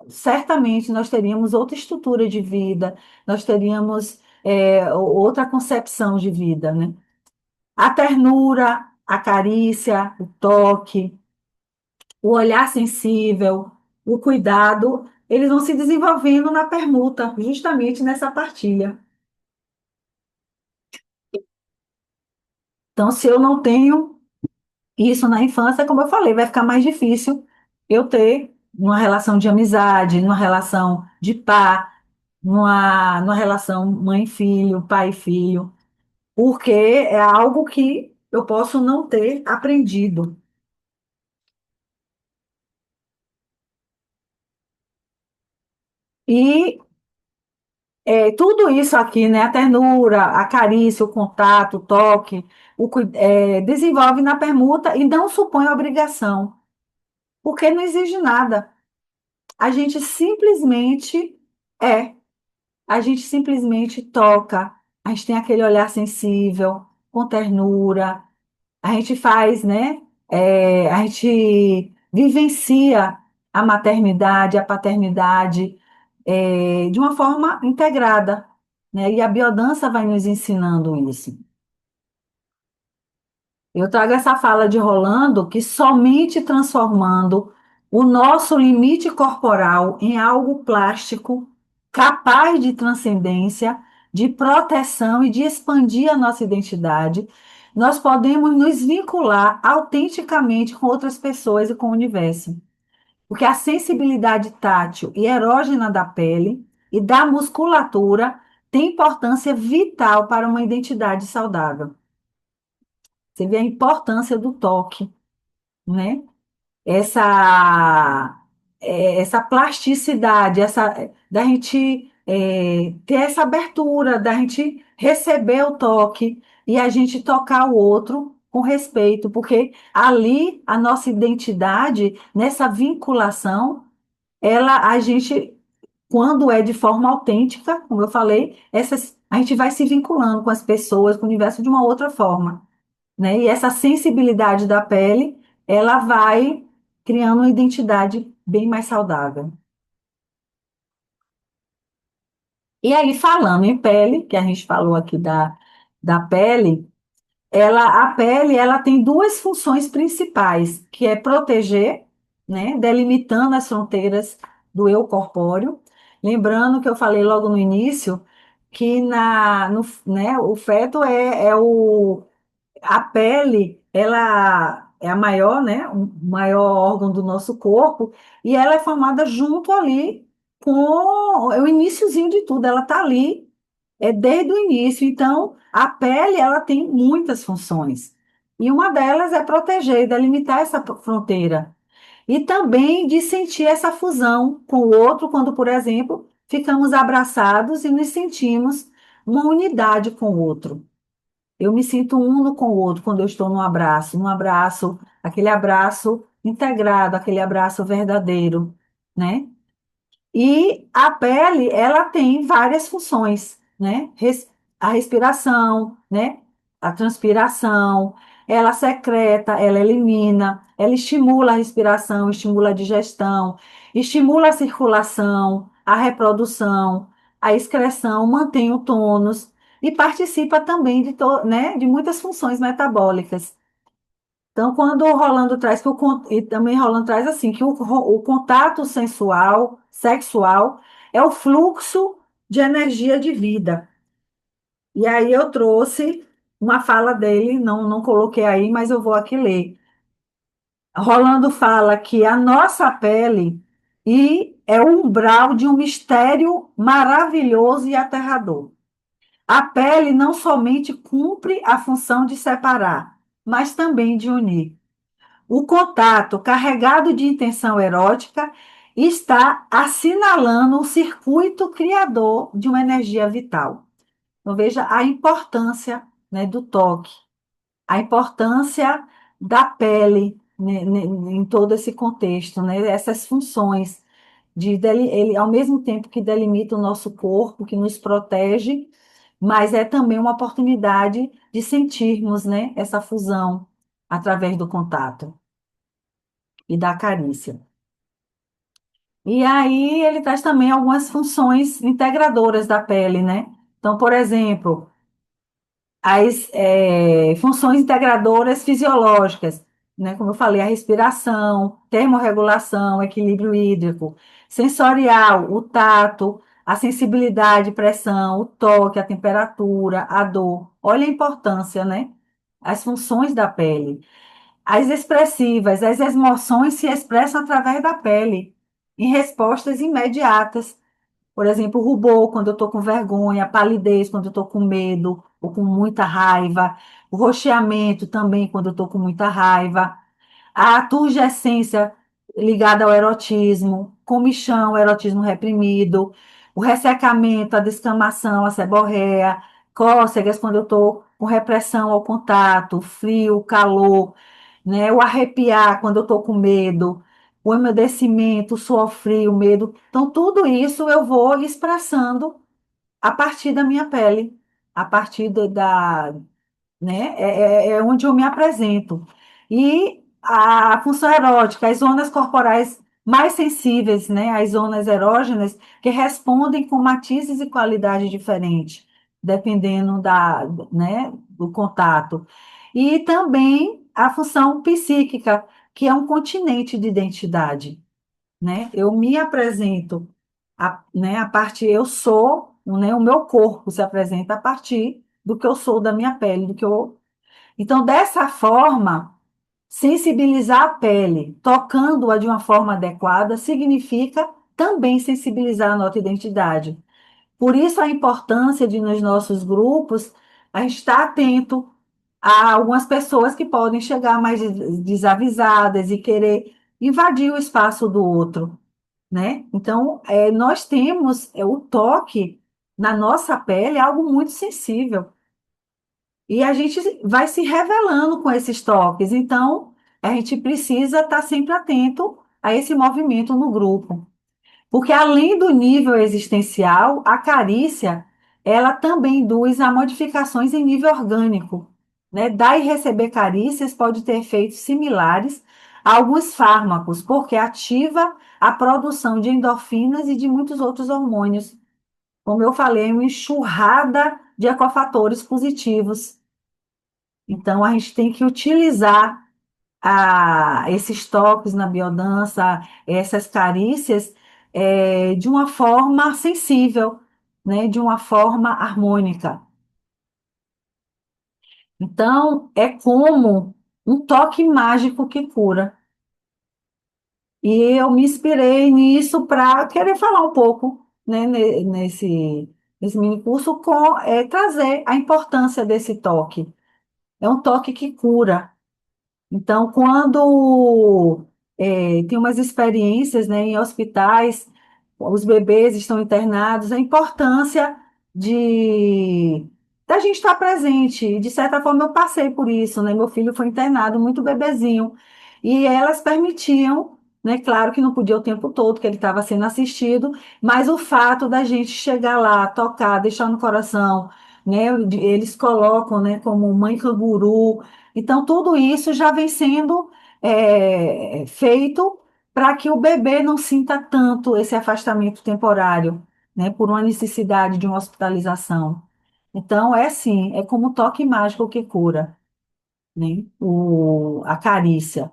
certamente nós teríamos outra estrutura de vida, nós teríamos outra concepção de vida, né? A ternura, a carícia, o toque, o olhar sensível, o cuidado, eles vão se desenvolvendo na permuta, justamente nessa partilha. Então, se eu não tenho isso na infância, como eu falei, vai ficar mais difícil eu ter uma relação de amizade, numa relação de par, numa relação mãe-filho, pai-filho, porque é algo que eu posso não ter aprendido. E tudo isso aqui, né, a ternura, a carícia, o contato, o toque, desenvolve na permuta e não supõe obrigação, porque não exige nada. A gente simplesmente é. A gente simplesmente toca, a gente tem aquele olhar sensível, com ternura, a gente faz, né? A gente vivencia a maternidade, a paternidade, de uma forma integrada, né? E a biodança vai nos ensinando isso. Eu trago essa fala de Rolando que somente transformando o nosso limite corporal em algo plástico, capaz de transcendência, de proteção e de expandir a nossa identidade, nós podemos nos vincular autenticamente com outras pessoas e com o universo. Porque a sensibilidade tátil e erógena da pele e da musculatura tem importância vital para uma identidade saudável. Você vê a importância do toque, né? Essa, essa plasticidade, da gente ter essa abertura, da gente receber o toque e a gente tocar o outro com respeito, porque ali a nossa identidade, nessa vinculação, a gente, quando é de forma autêntica, como eu falei, a gente vai se vinculando com as pessoas, com o universo de uma outra forma, né? E essa sensibilidade da pele, ela vai criando uma identidade bem mais saudável. E aí, falando em pele, que a gente falou aqui da pele, a pele, ela tem duas funções principais, que é proteger, né? Delimitando as fronteiras do eu corpóreo. Lembrando que eu falei logo no início que né, o feto a pele, ela é a maior, né, o maior órgão do nosso corpo, e ela é formada junto ali com o iniciozinho de tudo, ela está ali desde o início. Então, a pele, ela tem muitas funções. E uma delas é proteger e delimitar essa fronteira. E também de sentir essa fusão com o outro, quando, por exemplo, ficamos abraçados e nos sentimos uma unidade com o outro. Eu me sinto uno com o outro quando eu estou num abraço, aquele abraço integrado, aquele abraço verdadeiro, né? E a pele, ela tem várias funções, né? A respiração, né? A transpiração, ela secreta, ela elimina, ela estimula a respiração, estimula a digestão, estimula a circulação, a reprodução, a excreção, mantém o tônus e participa também né, de muitas funções metabólicas. Então, quando o Rolando traz que e também Rolando traz assim que o contato sensual, sexual, é o fluxo de energia de vida. E aí eu trouxe uma fala dele, não coloquei aí, mas eu vou aqui ler. Rolando fala que a nossa pele é o umbral de um mistério maravilhoso e aterrador. A pele não somente cumpre a função de separar, mas também de unir. O contato carregado de intenção erótica está assinalando o circuito criador de uma energia vital. Então, veja a importância, né, do toque, a importância da pele, né, em todo esse contexto, né, essas funções ele, ao mesmo tempo que delimita o nosso corpo, que nos protege, mas é também uma oportunidade de sentirmos, né, essa fusão através do contato e da carícia. E aí ele traz também algumas funções integradoras da pele, né? Então, por exemplo, as funções integradoras fisiológicas, né? Como eu falei, a respiração, termorregulação, equilíbrio hídrico, sensorial, o tato, a sensibilidade, pressão, o toque, a temperatura, a dor. Olha a importância, né? As funções da pele. As expressivas, as emoções se expressam através da pele, em respostas imediatas. Por exemplo, o rubor, quando eu estou com vergonha, a palidez, quando eu estou com medo ou com muita raiva, o roxeamento também, quando eu estou com muita raiva, a turgescência ligada ao erotismo, comichão, erotismo reprimido, o ressecamento, a descamação, a seborreia, cócegas, quando eu estou com repressão ao contato, frio, calor, né? O arrepiar quando eu estou com medo, o emudecimento, o suor frio, o medo. Então, tudo isso eu vou expressando a partir da minha pele, a partir né? É onde eu me apresento. E a função erótica, as zonas corporais mais sensíveis, né? As zonas erógenas, que respondem com matizes e qualidades diferentes, dependendo né, do contato. E também a função psíquica, que é um continente de identidade, né? Eu me apresento, né, a partir, eu sou, né, o meu corpo se apresenta a partir do que eu sou da minha pele, do que eu. Então, dessa forma, sensibilizar a pele, tocando-a de uma forma adequada, significa também sensibilizar a nossa identidade. Por isso, a importância de, nos nossos grupos, a gente estar atento a algumas pessoas que podem chegar mais desavisadas e querer invadir o espaço do outro, né? Então, nós temos o toque na nossa pele, é algo muito sensível. E a gente vai se revelando com esses toques. Então, a gente precisa estar sempre atento a esse movimento no grupo. Porque além do nível existencial, a carícia, ela também induz a modificações em nível orgânico, né? Dar e receber carícias pode ter efeitos similares a alguns fármacos, porque ativa a produção de endorfinas e de muitos outros hormônios. Como eu falei, é uma enxurrada de ecofatores positivos. Então, a gente tem que utilizar esses toques na biodança, essas carícias, de uma forma sensível, né? De uma forma harmônica. Então, é como um toque mágico que cura. E eu me inspirei nisso para querer falar um pouco, né, nesse mini curso, trazer a importância desse toque. é um toque que cura. Então, quando tem umas experiências, né, em hospitais, os bebês estão internados, a importância de da gente estar presente. De certa forma, eu passei por isso, né? Meu filho foi internado muito bebezinho e elas permitiam, né? Claro que não podia o tempo todo, que ele estava sendo assistido, mas o fato da gente chegar lá, tocar, deixar no coração, né? Eles colocam, né, como mãe canguru. Então, tudo isso já vem sendo feito para que o bebê não sinta tanto esse afastamento temporário, né, por uma necessidade de uma hospitalização. Então, é assim, é como o toque mágico que cura, né, a carícia.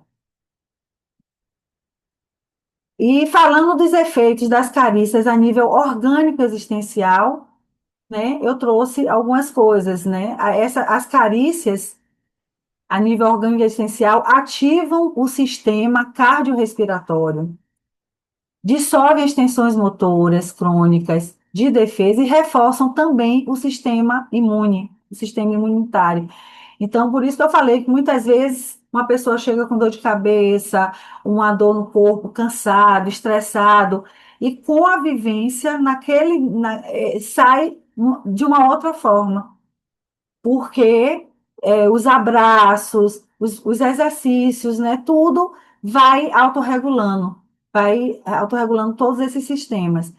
E falando dos efeitos das carícias a nível orgânico existencial, né, eu trouxe algumas coisas, né, as carícias a nível orgânico existencial ativam o sistema cardiorrespiratório, dissolvem as tensões motoras crônicas de defesa e reforçam também o sistema imune, o sistema imunitário. Então, por isso que eu falei que muitas vezes uma pessoa chega com dor de cabeça, uma dor no corpo, cansado, estressado, e com a vivência sai de uma outra forma porque os abraços, os exercícios, né, tudo vai autorregulando todos esses sistemas.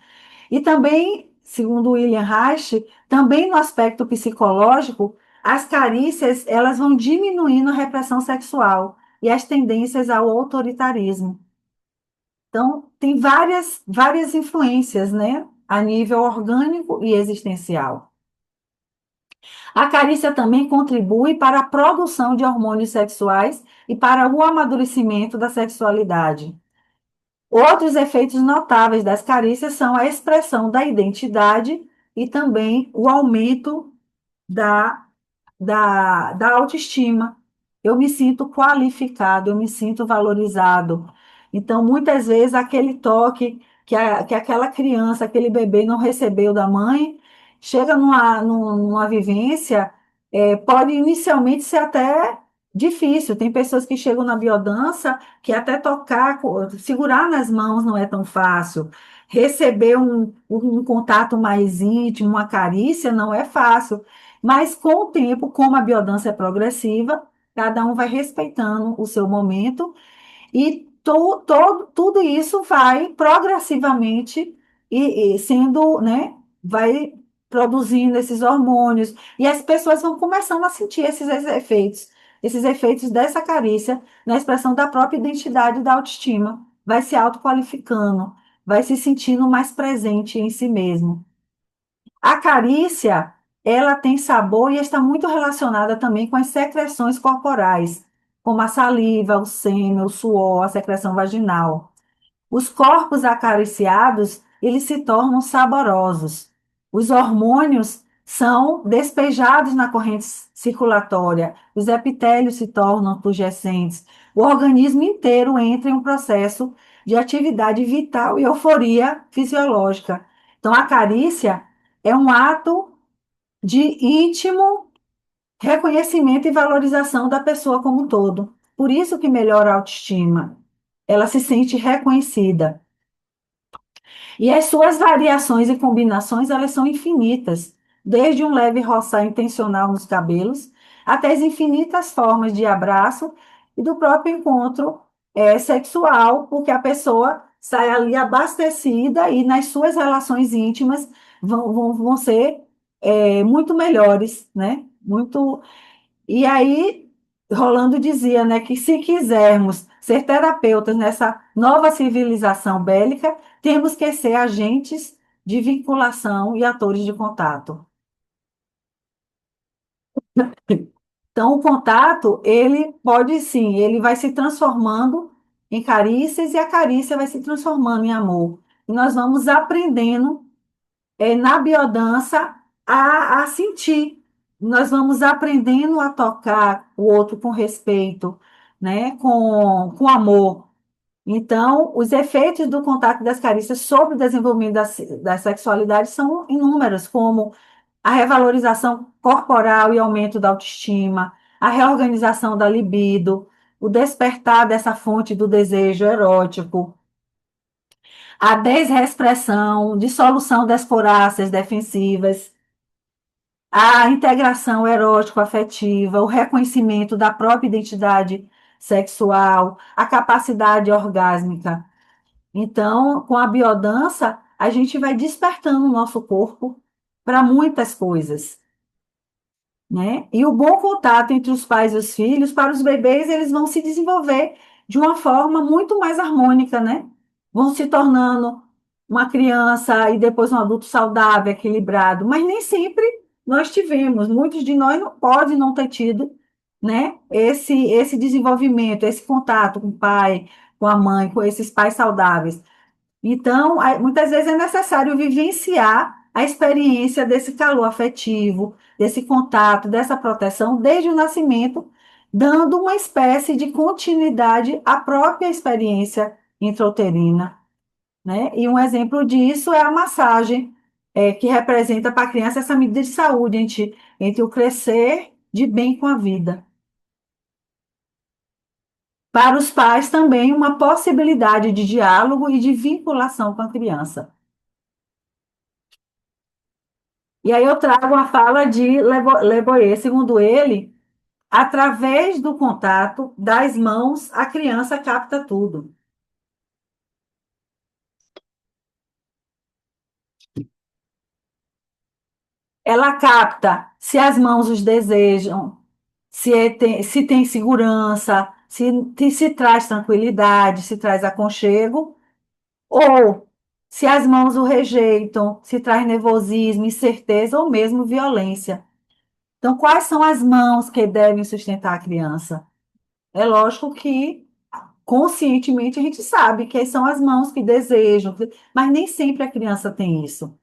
E também, segundo William Reich, também no aspecto psicológico, as carícias elas vão diminuindo a repressão sexual e as tendências ao autoritarismo. Então, tem várias influências, né, a nível orgânico e existencial. A carícia também contribui para a produção de hormônios sexuais e para o amadurecimento da sexualidade. Outros efeitos notáveis das carícias são a expressão da identidade e também o aumento da da autoestima. Eu me sinto qualificado, eu me sinto valorizado. Então, muitas vezes, aquele toque que aquela criança, aquele bebê não recebeu da mãe, chega numa vivência, pode inicialmente ser até difícil. Tem pessoas que chegam na biodança que até tocar, segurar nas mãos não é tão fácil. Receber um contato mais íntimo, uma carícia, não é fácil. Mas com o tempo, como a biodança é progressiva, cada um vai respeitando o seu momento e tudo isso vai progressivamente e sendo, né, vai produzindo esses hormônios e as pessoas vão começando a sentir esses efeitos dessa carícia na expressão da própria identidade e da autoestima, vai se autoqualificando, vai se sentindo mais presente em si mesmo. A carícia, ela tem sabor e está muito relacionada também com as secreções corporais, como a saliva, o sêmen, o suor, a secreção vaginal. Os corpos acariciados, eles se tornam saborosos. Os hormônios são despejados na corrente circulatória, os epitélios se tornam turgescentes, o organismo inteiro entra em um processo de atividade vital e euforia fisiológica. Então, a carícia é um ato de íntimo reconhecimento e valorização da pessoa como um todo. Por isso que melhora a autoestima. Ela se sente reconhecida. E as suas variações e combinações, elas são infinitas, desde um leve roçar intencional nos cabelos, até as infinitas formas de abraço e do próprio encontro sexual, porque a pessoa sai ali abastecida e nas suas relações íntimas vão ser muito melhores, né? Muito e aí, Rolando dizia, né, que se quisermos ser terapeutas nessa nova civilização bélica, temos que ser agentes de vinculação e atores de contato. Então, o contato, ele pode sim, ele vai se transformando em carícias e a carícia vai se transformando em amor. E nós vamos aprendendo na biodança a sentir. Nós vamos aprendendo a tocar o outro com respeito, né? Com amor. Então, os efeitos do contato das carícias sobre o desenvolvimento da sexualidade são inúmeros, como a revalorização corporal e aumento da autoestima, a reorganização da libido, o despertar dessa fonte do desejo erótico, a desreexpressão, dissolução das coráceas defensivas, a integração erótico-afetiva, o reconhecimento da própria identidade sexual, a capacidade orgásmica. Então, com a biodança, a gente vai despertando o nosso corpo para muitas coisas, né? E o bom contato entre os pais e os filhos, para os bebês, eles vão se desenvolver de uma forma muito mais harmônica, né? Vão se tornando uma criança e depois um adulto saudável, equilibrado, mas nem sempre nós tivemos, muitos de nós não podem não ter tido, né? Esse desenvolvimento, esse contato com o pai, com a mãe, com esses pais saudáveis. Então, muitas vezes é necessário vivenciar a experiência desse calor afetivo, desse contato, dessa proteção desde o nascimento, dando uma espécie de continuidade à própria experiência intrauterina, né? E um exemplo disso é a massagem, que representa para a criança essa medida de saúde entre o crescer de bem com a vida. Para os pais também uma possibilidade de diálogo e de vinculação com a criança. E aí eu trago a fala de Le Boyer. Segundo ele, através do contato das mãos, a criança capta tudo. Ela capta se as mãos os desejam, se tem segurança, se traz tranquilidade, se traz aconchego, ou se as mãos o rejeitam, se traz nervosismo, incerteza ou mesmo violência. Então, quais são as mãos que devem sustentar a criança? É lógico que conscientemente a gente sabe que são as mãos que desejam, mas nem sempre a criança tem isso,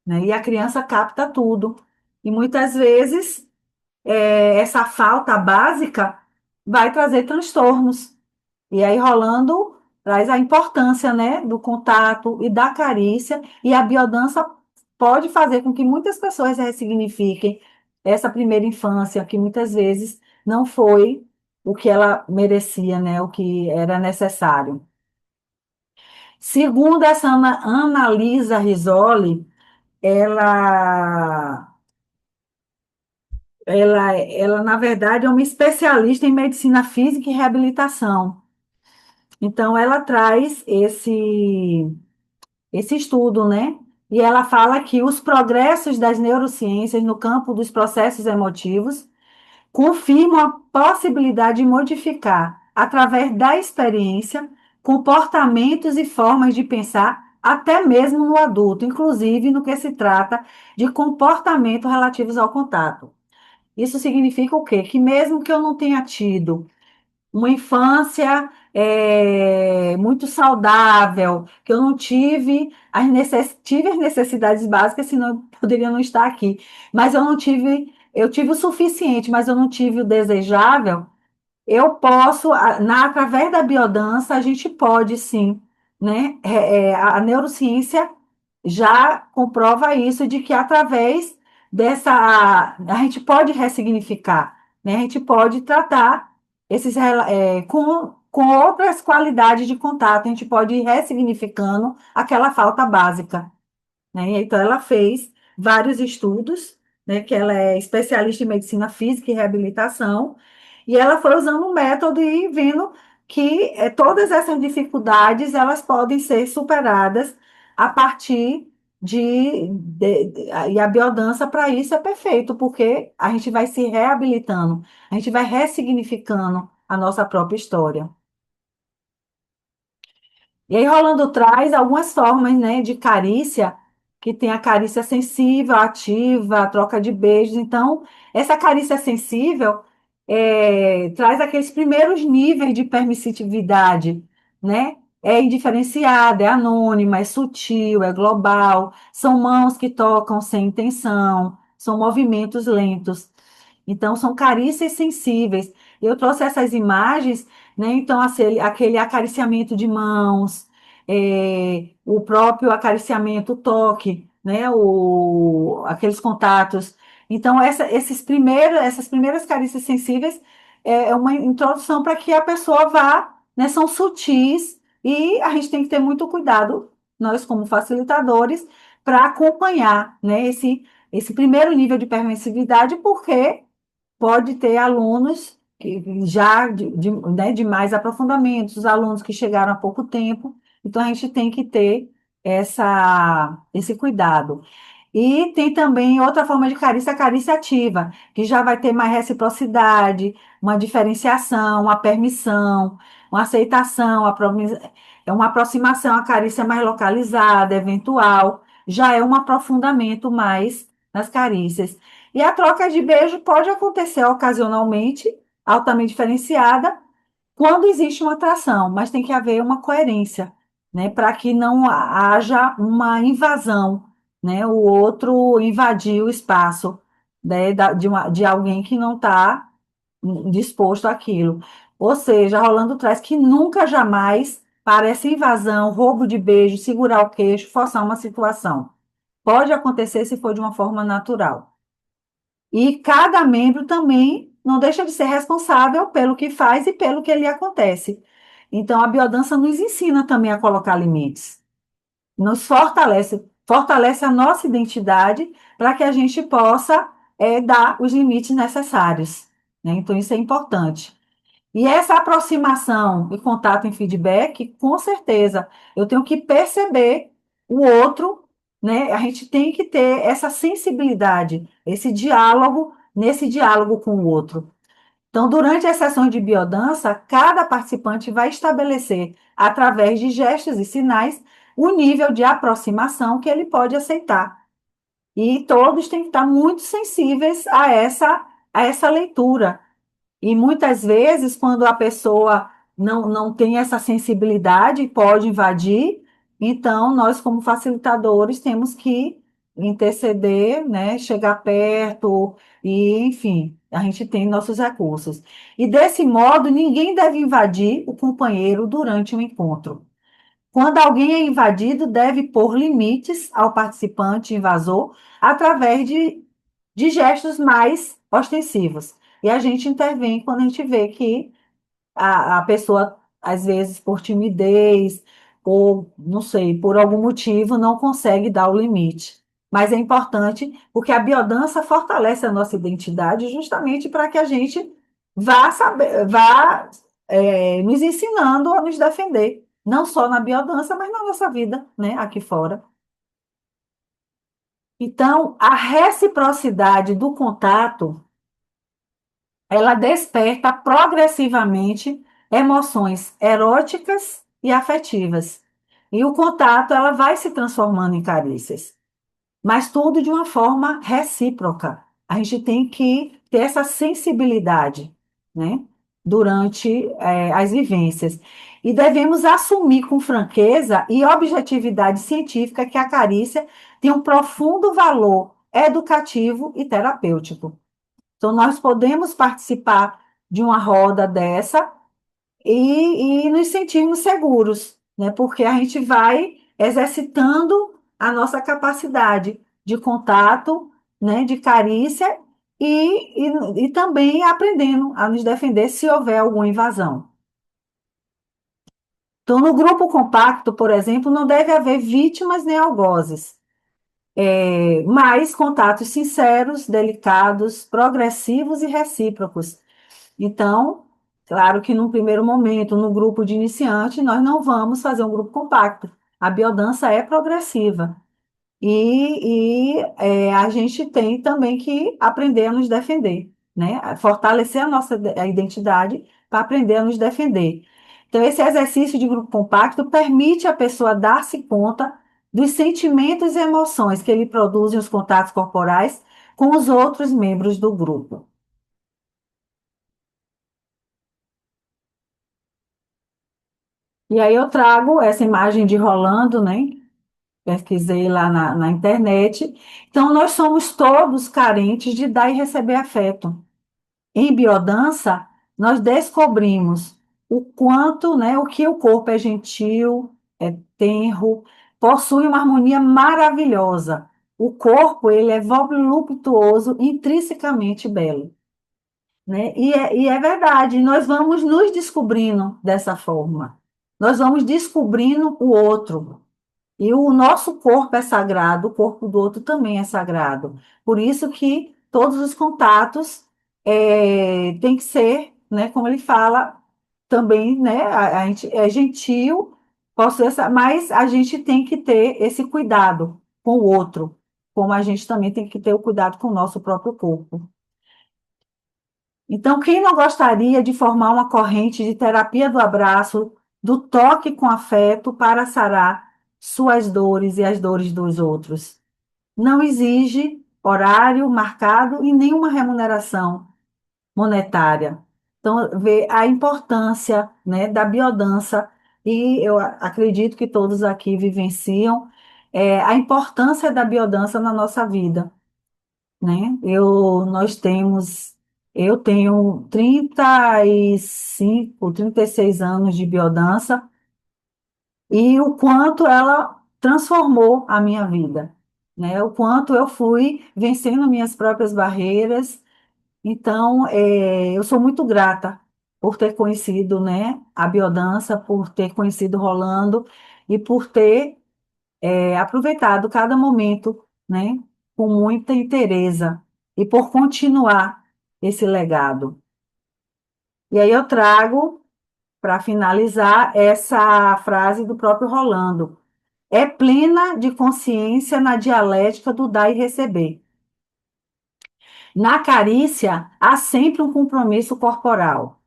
né? E a criança capta tudo. E muitas vezes essa falta básica vai trazer transtornos. E aí rolando traz a importância, né, do contato e da carícia, e a biodança pode fazer com que muitas pessoas ressignifiquem essa primeira infância, que muitas vezes não foi o que ela merecia, né, o que era necessário. Segundo essa Annalisa Risoli, ela, ela, na verdade, é uma especialista em medicina física e reabilitação. Então, ela traz esse estudo, né? E ela fala que os progressos das neurociências no campo dos processos emotivos confirmam a possibilidade de modificar, através da experiência, comportamentos e formas de pensar, até mesmo no adulto, inclusive no que se trata de comportamento relativos ao contato. Isso significa o quê? Que mesmo que eu não tenha tido uma infância muito saudável, que eu não tive tive as necessidades básicas, senão eu poderia não estar aqui. Mas eu tive o suficiente, mas eu não tive o desejável. Eu posso, através da biodança, a gente pode sim, né? A neurociência já comprova isso, de que através a gente pode ressignificar, né? A gente pode tratar com outras qualidades de contato, a gente pode ir ressignificando aquela falta básica, né? Então, ela fez vários estudos, né? Que ela é especialista em medicina física e reabilitação, e ela foi usando um método e vendo que todas essas dificuldades elas podem ser superadas a partir e a biodança para isso é perfeito, porque a gente vai se reabilitando, a gente vai ressignificando a nossa própria história. E aí, Rolando traz algumas formas, né, de carícia, que tem a carícia sensível, ativa, a troca de beijos. Então, essa carícia sensível traz aqueles primeiros níveis de permissividade, né? É indiferenciada, é anônima, é sutil, é global. São mãos que tocam sem intenção, são movimentos lentos. Então, são carícias sensíveis. Eu trouxe essas imagens, né? Então, aquele acariciamento de mãos, o próprio acariciamento, o toque, né? Aqueles contatos. Então, essas primeiras carícias sensíveis é uma introdução para que a pessoa vá, né, são sutis e a gente tem que ter muito cuidado, nós como facilitadores, para acompanhar, né, esse primeiro nível de permissividade, porque pode ter alunos que já né, de mais aprofundamentos, os alunos que chegaram há pouco tempo, então a gente tem que ter esse cuidado. E tem também outra forma de carícia, a carícia ativa, que já vai ter mais reciprocidade, uma diferenciação, uma permissão, uma aceitação, é uma aproximação, a carícia mais localizada, eventual, já é um aprofundamento mais nas carícias. E a troca de beijo pode acontecer ocasionalmente, altamente diferenciada, quando existe uma atração, mas tem que haver uma coerência, né, para que não haja uma invasão, né, o outro invadir o espaço, né, de alguém que não está disposto àquilo. Ou seja, Rolando traz que nunca jamais parece invasão, roubo de beijo, segurar o queixo, forçar uma situação. Pode acontecer se for de uma forma natural. E cada membro também não deixa de ser responsável pelo que faz e pelo que lhe acontece. Então, a biodança nos ensina também a colocar limites, nos fortalece a nossa identidade para que a gente possa dar os limites necessários, né? Então, isso é importante. E essa aproximação e contato em feedback, com certeza, eu tenho que perceber o outro, né? A gente tem que ter essa sensibilidade, esse diálogo, nesse diálogo com o outro. Então, durante as sessões de biodança, cada participante vai estabelecer, através de gestos e sinais, o nível de aproximação que ele pode aceitar. E todos têm que estar muito sensíveis a essa leitura, e muitas vezes, quando a pessoa não tem essa sensibilidade, pode invadir, então nós, como facilitadores, temos que interceder, né, chegar perto, e, enfim, a gente tem nossos recursos. E desse modo, ninguém deve invadir o companheiro durante o encontro. Quando alguém é invadido, deve pôr limites ao participante invasor através de gestos mais ostensivos. E a gente intervém quando a gente vê que a pessoa, às vezes, por timidez, ou não sei, por algum motivo, não consegue dar o limite. Mas é importante porque a biodança fortalece a nossa identidade justamente para que a gente vá nos ensinando a nos defender, não só na biodança, mas na nossa vida, né, aqui fora. Então, a reciprocidade do contato ela desperta progressivamente emoções eróticas e afetivas. E o contato, ela vai se transformando em carícias, mas tudo de uma forma recíproca. A gente tem que ter essa sensibilidade, né, durante as vivências. E devemos assumir com franqueza e objetividade científica que a carícia tem um profundo valor educativo e terapêutico. Então, nós podemos participar de uma roda dessa e nos sentirmos seguros, né? Porque a gente vai exercitando a nossa capacidade de contato, né? De carícia e também aprendendo a nos defender se houver alguma invasão. Então, no grupo compacto, por exemplo, não deve haver vítimas nem algozes, mas contatos sinceros, delicados, progressivos e recíprocos. Então, claro que num primeiro momento, no grupo de iniciante, nós não vamos fazer um grupo compacto. A biodança é progressiva. A gente tem também que aprender a nos defender, né? A fortalecer a nossa a identidade para aprender a nos defender. Então, esse exercício de grupo compacto permite à pessoa dar-se conta dos sentimentos e emoções que ele produz em os contatos corporais com os outros membros do grupo. E aí eu trago essa imagem de Rolando, né? Pesquisei lá na internet. Então, nós somos todos carentes de dar e receber afeto. Em biodança, nós descobrimos o quanto, né, o que o corpo é gentil, é tenro, possui uma harmonia maravilhosa. O corpo, ele é voluptuoso, intrinsecamente belo, né? E é verdade, nós vamos nos descobrindo dessa forma. Nós vamos descobrindo o outro. E o nosso corpo é sagrado, o corpo do outro também é sagrado. Por isso que todos os contatos têm que ser, né, como ele fala, também, né, a gente é gentil, mas a gente tem que ter esse cuidado com o outro, como a gente também tem que ter o cuidado com o nosso próprio corpo. Então, quem não gostaria de formar uma corrente de terapia do abraço, do toque com afeto para sarar suas dores e as dores dos outros? Não exige horário marcado e nenhuma remuneração monetária. Então, vê a importância, né, da biodança, e eu acredito que todos aqui vivenciam a importância da biodança na nossa vida, né? Eu tenho 35, 36 anos de biodança e o quanto ela transformou a minha vida, né? O quanto eu fui vencendo minhas próprias barreiras. Então, eu sou muito grata por ter conhecido, né, a biodança, por ter conhecido Rolando e por ter aproveitado cada momento, né, com muita inteireza e por continuar esse legado. E aí eu trago, para finalizar, essa frase do próprio Rolando. É plena de consciência na dialética do dar e receber. Na carícia, há sempre um compromisso corporal.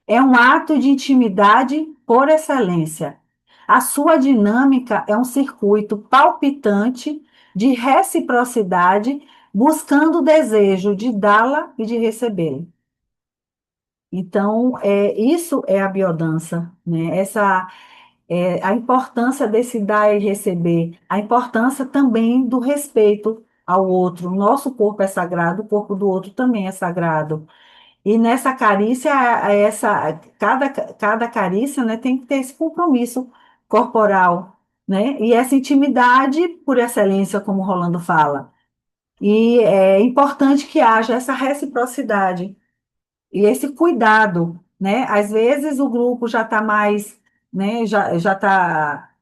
É um ato de intimidade por excelência. A sua dinâmica é um circuito palpitante de reciprocidade, buscando o desejo de dá-la e de recebê-la. Então, isso é a biodança, né? A importância desse dar e receber, a importância também do respeito ao outro. Nosso corpo é sagrado, o corpo do outro também é sagrado. E nessa carícia, cada carícia, né, tem que ter esse compromisso corporal, né? E essa intimidade por excelência, como o Rolando fala. E é importante que haja essa reciprocidade e esse cuidado, né? Às vezes o grupo já está mais, né, já está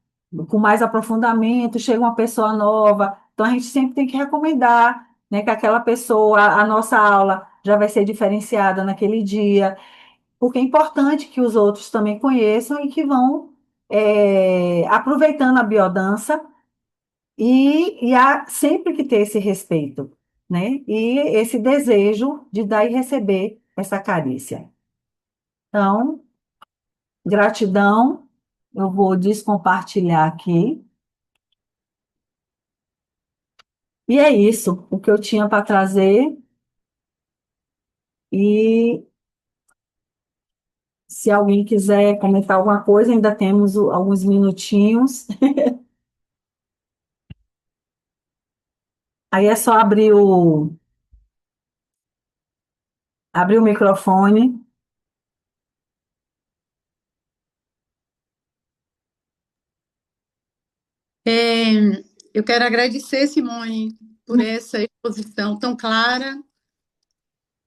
com mais aprofundamento, chega uma pessoa nova, então a gente sempre tem que recomendar, né, que aquela pessoa, a nossa aula já vai ser diferenciada naquele dia, porque é importante que os outros também conheçam e que vão aproveitando a biodança e há sempre que ter esse respeito, né? E esse desejo de dar e receber essa carícia. Então, gratidão. Eu vou descompartilhar aqui. E é isso, o que eu tinha para trazer. E se alguém quiser comentar alguma coisa, ainda temos alguns minutinhos. Aí é só abrir o microfone. É, eu quero agradecer, Simone, por essa exposição tão clara,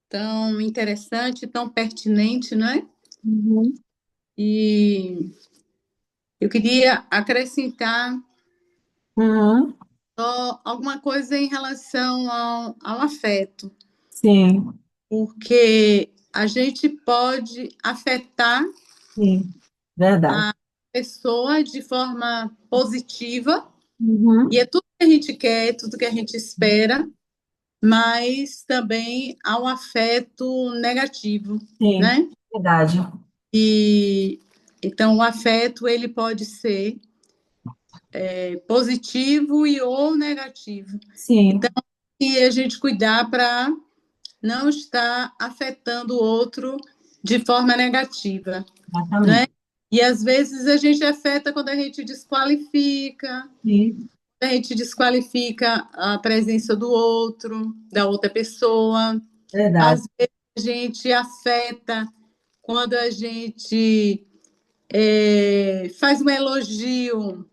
tão interessante, tão pertinente, né? Uhum. E eu queria acrescentar Uhum. só alguma coisa em relação ao afeto, Sim, porque a gente pode afetar sim, verdade. a pessoa de forma positiva, e Uhum. é tudo que a gente quer, tudo que a gente espera, mas também há um afeto negativo, Sim, né? verdade. E então o afeto ele pode ser positivo e ou negativo. Então, Sim, e a gente cuidar para não estar afetando o outro de forma negativa, né? exatamente. E às vezes a gente afeta quando a gente desqualifica, Sim, a gente desqualifica a presença do outro, da outra pessoa. Às verdade. vezes a gente afeta quando a gente faz um elogio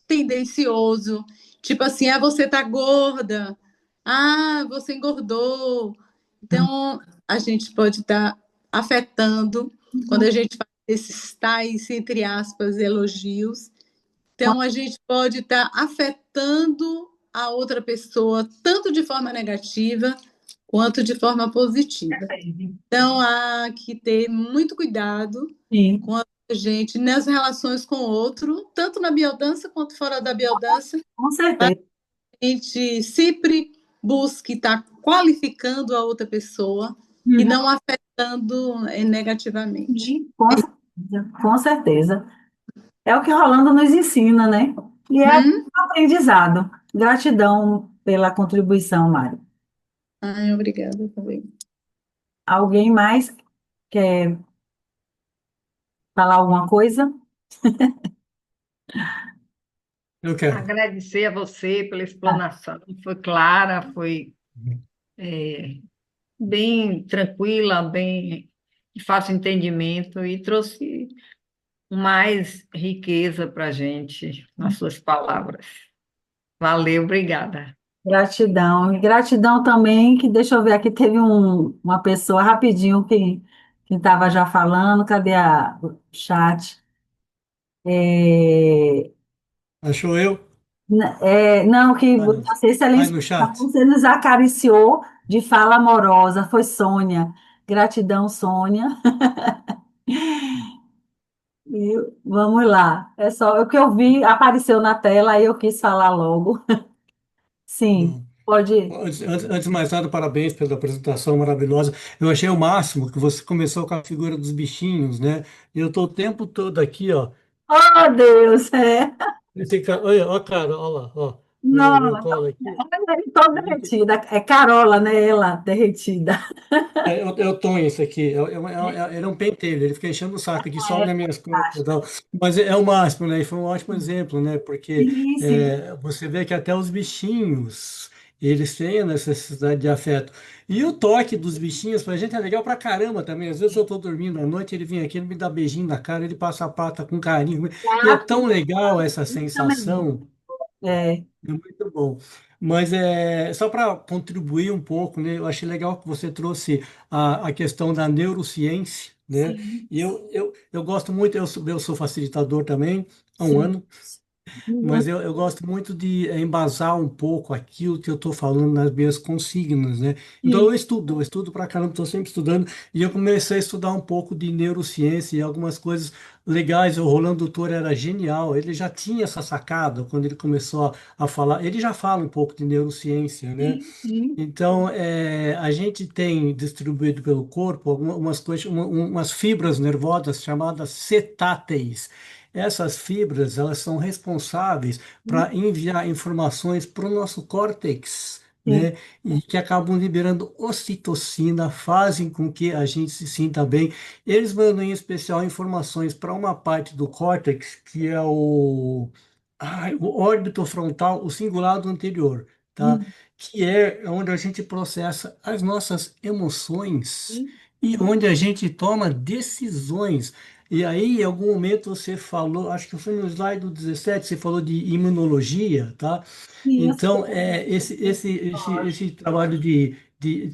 tendencioso, Tipo assim, ah, você tá gorda, ah, você engordou. Então, a gente pode estar afetando quando a gente faz esses tais, entre aspas, elogios. Então, a gente pode estar afetando a outra pessoa, tanto de forma negativa quanto de forma positiva. Então, há que ter muito cuidado Sim, com a gente nas relações com o outro, tanto na biodança quanto fora da biodança. com certeza. A gente sempre busque estar qualificando a outra pessoa e Uhum. não afetando negativamente. Sim, com certeza, com certeza. É o que Rolando nos ensina, né? E é um Hum? aprendizado. Gratidão pela contribuição, Mário. Ai, obrigada também. Alguém mais quer falar alguma coisa? Eu quero. Agradecer a você pela explanação, foi clara, foi bem tranquila, bem de fácil entendimento e trouxe mais riqueza para a gente nas suas palavras. Valeu, obrigada. Gratidão. E gratidão também, que deixa eu ver aqui, teve uma pessoa rapidinho que estava já falando, cadê o chat? É, Achou eu? não, que Ah, não não. sei se ela Aí no inspira, chat. você nos acariciou de fala amorosa, foi Sônia. Gratidão, Sônia. E vamos lá. É só o que eu vi, apareceu na tela, aí eu quis falar logo. Sim, Bom, pode. antes de mais nada, parabéns pela apresentação maravilhosa. Eu achei o máximo que você começou com a figura dos bichinhos, né? E eu estou o tempo todo aqui, ó. Oh, Deus, é. Olha, ó, cara, olha lá, ó, no meu Não, colo aqui. estou derretida. É Carola, né? Ela derretida. É o Tom esse aqui, ele é um pentelho, ele fica enchendo o saco aqui, sobe É nas minhas costas e fantástico. tal. Mas é o máximo, né? E foi um ótimo exemplo, né? Porque Sim, sim, você vê que até os bichinhos, eles têm a necessidade de afeto. E o toque dos bichinhos pra gente é legal pra caramba também. Às vezes eu tô dormindo à noite, ele vem aqui, ele me dá beijinho na cara, ele passa a pata com carinho. E é tão legal essa também. sensação. É, É muito bom. Mas só para contribuir um pouco, né, eu achei legal que você trouxe a questão da neurociência, né? sim, E eu gosto muito, eu sou facilitador também há um sim. ano, Uhum, mas eu gosto muito de embasar um pouco aquilo que eu estou falando nas minhas consignas, né? Então sim, eu estudo pra caramba, estou sempre estudando, e eu comecei a estudar um pouco de neurociência e algumas coisas legais. O Rolando Doutor era genial, ele já tinha essa sacada quando ele começou a falar, ele já fala um pouco de neurociência, né? sim, sim. Então, a gente tem distribuído pelo corpo algumas coisas, umas fibras nervosas chamadas cetáteis. Essas fibras, elas são responsáveis para enviar informações para o nosso córtex, Sim. né? E que acabam liberando ocitocina, fazem com que a gente se sinta bem. Eles mandam em especial informações para uma parte do córtex que é o órbito frontal, o cingulado anterior, tá? Uhum, Que é onde a gente processa as nossas emoções sim, e onde a gente toma decisões. E aí, em algum momento, você falou, acho que foi no slide do 17, você falou de imunologia, tá? sim, eu Então, sei. esse trabalho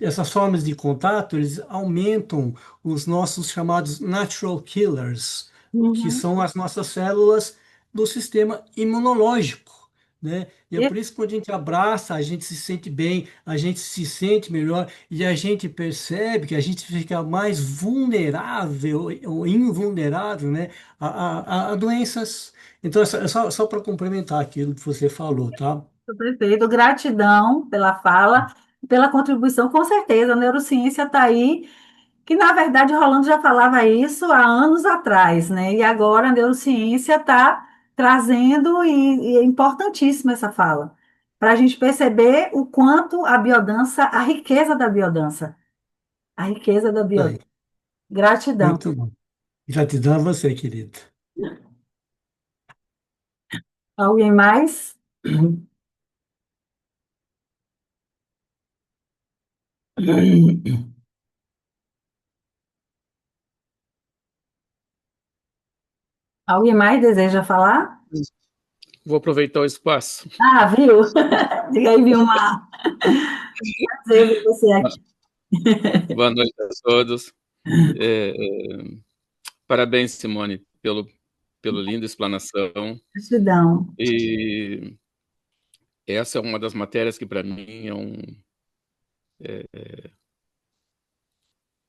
essas formas de contato, eles aumentam os nossos chamados natural killers, que Uhum. são as nossas células do sistema imunológico, né? E é E- por isso que quando a gente abraça, a gente se sente bem, a gente se sente melhor e a gente percebe que a gente fica mais vulnerável ou invulnerável, né, a doenças. Então, é só para complementar aquilo que você falou, tá? Perfeito, gratidão pela fala, pela contribuição, com certeza. A neurociência está aí, que na verdade Rolando já falava isso há anos atrás, né? E agora a neurociência está trazendo, e é importantíssima essa fala, para a gente perceber o quanto a biodança, a riqueza da biodança, a riqueza da Aí, biodança. Gratidão. muito bom. Gratidão a você, querido. Alguém mais? Alguém mais deseja falar? vou aproveitar o espaço. Ah, viu? Diga aí, Vilmar. Prazer ver você aqui. Boa noite a todos. É, parabéns, Simone, pelo linda explanação. Gratidão. E essa é uma das matérias que, para mim,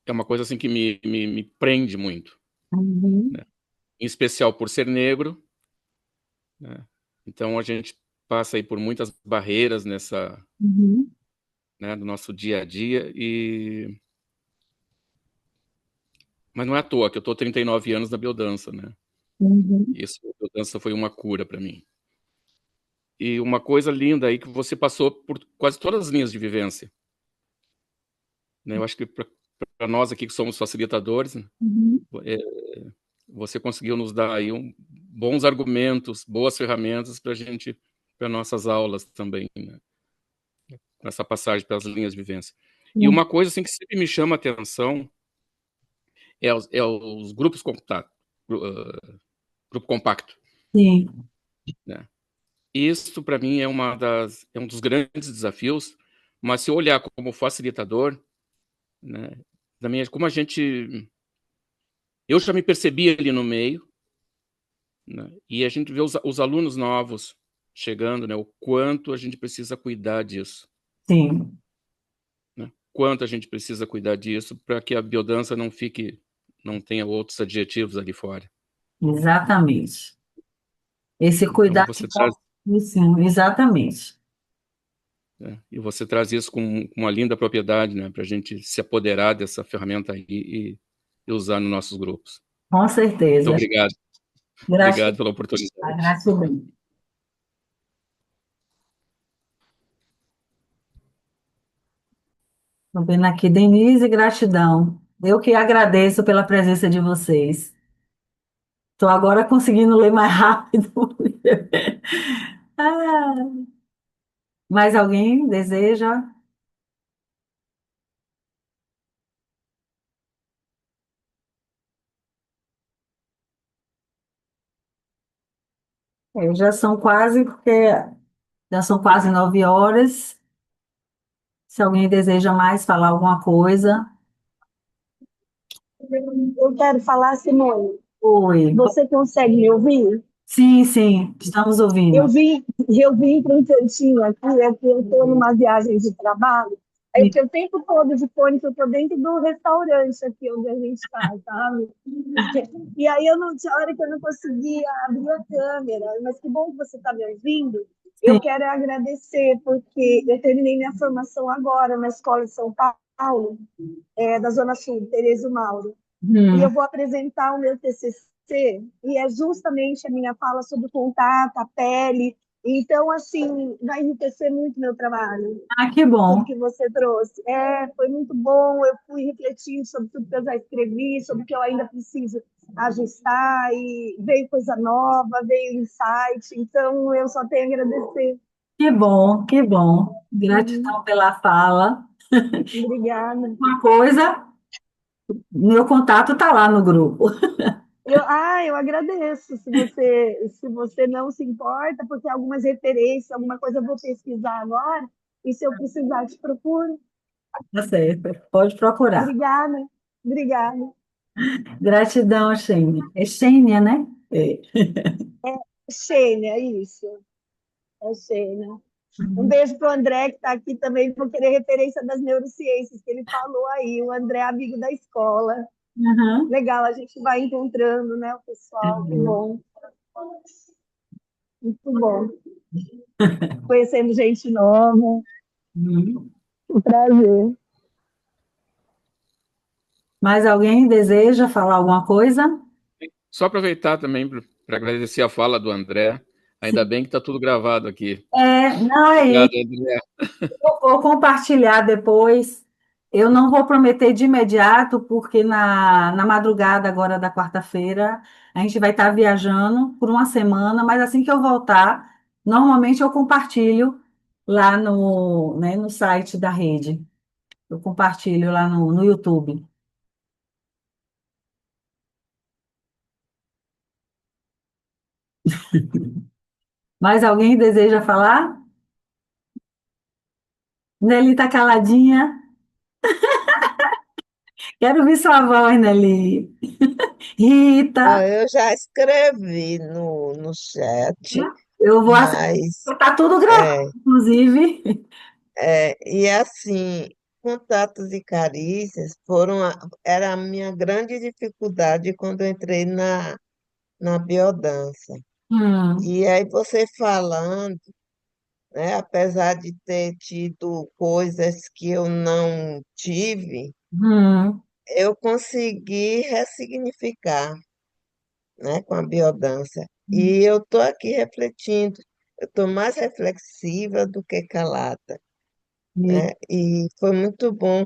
é uma coisa assim que me prende muito, Uhum, né? Em especial por ser negro, né? Então, a gente passa aí por muitas barreiras uhum, né, no nosso dia a dia, mas não é à toa que eu estou 39 anos na biodança, né? uhum. Isso, a biodança foi uma cura para mim. E uma coisa linda aí que você passou por quase todas as linhas de vivência, né? Eu acho que para nós aqui que somos facilitadores, né, Uhum. é, você conseguiu nos dar aí bons argumentos, boas ferramentas para gente, para nossas aulas também, né? Com essa passagem pelas linhas de vivência. E uma coisa assim que sempre me chama a atenção é os grupos contato, grupo compacto, Sim, né? Isso para mim é um dos grandes desafios, mas se eu olhar como facilitador, né, também como eu já me percebi ali no meio, né, e a gente vê os alunos novos chegando, né, o quanto a gente precisa cuidar disso, sim, né? Quanto a gente precisa cuidar disso para que a biodança não tenha outros adjetivos ali fora. exatamente. Esse Então cuidado você traz, com sim, exatamente. né, e você traz isso com uma linda propriedade, né, para a gente se apoderar dessa ferramenta aí e usar nos nossos grupos. Com Muito certeza. obrigado. Gratidão, Obrigado pela oportunidade. gratidão. Estou vendo aqui, Denise, gratidão. Eu que agradeço pela presença de vocês. Estou agora conseguindo ler mais rápido. Ah, mais alguém deseja? Já são quase, porque já são quase 9 horas. Se alguém deseja mais falar alguma coisa. Eu quero falar, Simone. Oi. Você consegue me ouvir? Sim, sim, estamos Eu ouvindo. vim, eu vim para um cantinho aqui, é que eu estou numa viagem de trabalho. Aí eu fiquei o tempo todo de fone, que eu estou dentro do restaurante aqui onde a gente está, sabe? E aí eu não tinha hora que eu não conseguia abrir a câmera, mas que bom que você está me ouvindo. Eu Sim. quero agradecer, porque eu terminei minha formação agora na Escola de São Paulo, da Zona Sul, Tereza Mauro. E eu Hum. vou apresentar o meu TCC, e é justamente a minha fala sobre o contato, a pele. Então, assim, vai enriquecer muito meu trabalho, Ah, que tudo bom. que você trouxe. Foi muito bom, eu fui refletindo sobre tudo que eu já escrevi, sobre o que eu ainda preciso ajustar, e veio coisa nova, veio insight, então eu só tenho a agradecer. Que bom, que bom. Uhum. Gratidão pela fala. Obrigada. Uma coisa, meu contato está lá no grupo. Eu agradeço se você não se importa, porque algumas referências, alguma coisa eu vou pesquisar agora, e se eu precisar, te procuro. Tá certo, pode procurar. Obrigada, obrigada. Gratidão, Xênia. É Xênia, né? É. Xênia, isso, é Xênia. Um Uhum. beijo para o André, que está aqui também, vou querer referência das neurociências, que ele falou aí, o André é amigo da escola. Uhum. Legal, a gente vai encontrando, né, o pessoal, que bom, muito bom. Conhecendo gente nova, Uhum. um prazer. Mais alguém deseja falar alguma coisa? Só aproveitar também para agradecer a fala do André. Ainda bem que está tudo gravado aqui. Não é Obrigado, isso. André. Eu vou compartilhar depois. Eu não vou prometer de imediato, porque na madrugada agora da quarta-feira a gente vai estar viajando por uma semana, mas assim que eu voltar, normalmente eu compartilho lá no, né, no site da rede. Eu compartilho lá no YouTube. Mais alguém deseja falar? Nelly está caladinha. Quero ouvir sua voz, Nelly. Ó, Rita, eu já escrevi no chat, eu vou assistir. mas Tá tudo gravado, é, inclusive. e assim, contatos e carícias era a minha grande dificuldade quando eu entrei na biodança. Hum, E aí você falando, né, apesar de ter tido coisas que eu não tive, hum, eu consegui ressignificar, né, com a biodança. E eu estou aqui refletindo, eu estou mais reflexiva do que calada, e- né? E foi muito bom.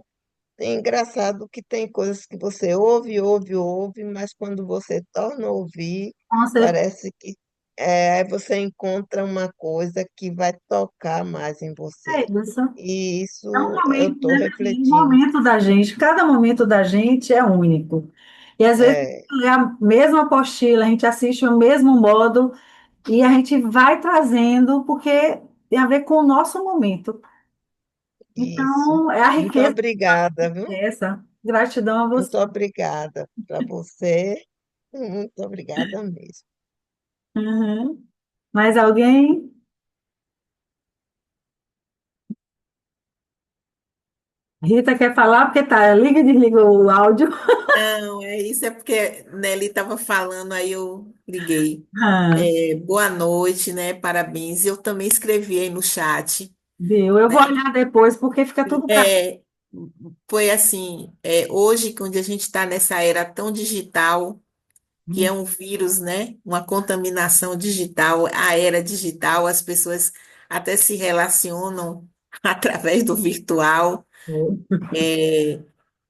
É engraçado que tem coisas que você ouve, ouve, ouve, mas quando você torna a ouvir, com parece que aí você encontra uma coisa que vai tocar mais em você. certeza. E É um isso eu momento, estou né, Nelly? Um refletindo. momento da gente, cada momento da gente é único. E às vezes É, é a mesma apostila, a gente assiste o mesmo modo e a gente vai trazendo porque tem a ver com o nosso momento. isso. Então, é a Muito riqueza obrigada, viu? dessa. Gratidão a você. Muito obrigada para você. Muito obrigada mesmo. Uhum. Mais alguém? Rita quer falar porque tá. Liga e desliga o áudio. Não, é isso, é porque Nelly estava falando, aí eu liguei. Ah, Boa noite, né? Parabéns. Eu também escrevi aí no chat, viu? Eu né? vou olhar depois porque fica tudo para. É, foi assim, hoje, onde a gente está nessa era tão digital, que é um vírus, né? Uma contaminação digital, a era digital, as pessoas até se relacionam através do virtual. É,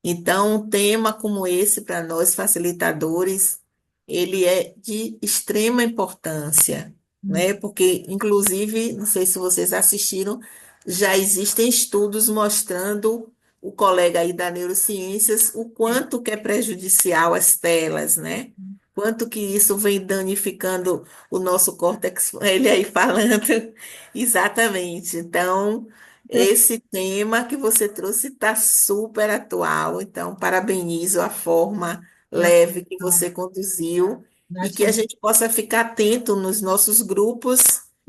Então, um tema como esse, para nós facilitadores, ele é de extrema importância, né? Porque, inclusive, não sei se vocês assistiram, já existem estudos mostrando o colega aí da neurociências o quanto que é prejudicial as telas, né? Quanto que isso vem danificando o nosso córtex, ele aí falando exatamente. Então, esse tema que você trouxe está super atual, então parabenizo a forma leve que você conduziu e que a Gratidão. gente possa ficar atento nos nossos grupos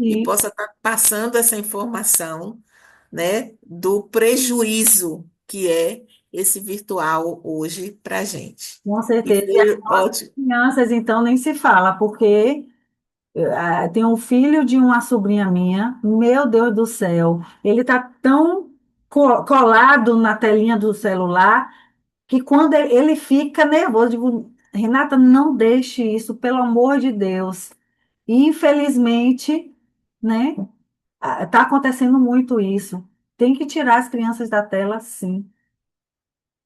e Sim, possa estar passando essa informação, né, do prejuízo que é esse virtual hoje para a gente. com E certeza. E as foi nossas ótimo. crianças, então, nem se fala, porque tem um filho de uma sobrinha minha, meu Deus do céu, ele está tão colado na telinha do celular que quando ele fica nervoso, eu digo, Renata, não deixe isso, pelo amor de Deus. E, infelizmente, né, está acontecendo muito isso. Tem que tirar as crianças da tela, sim.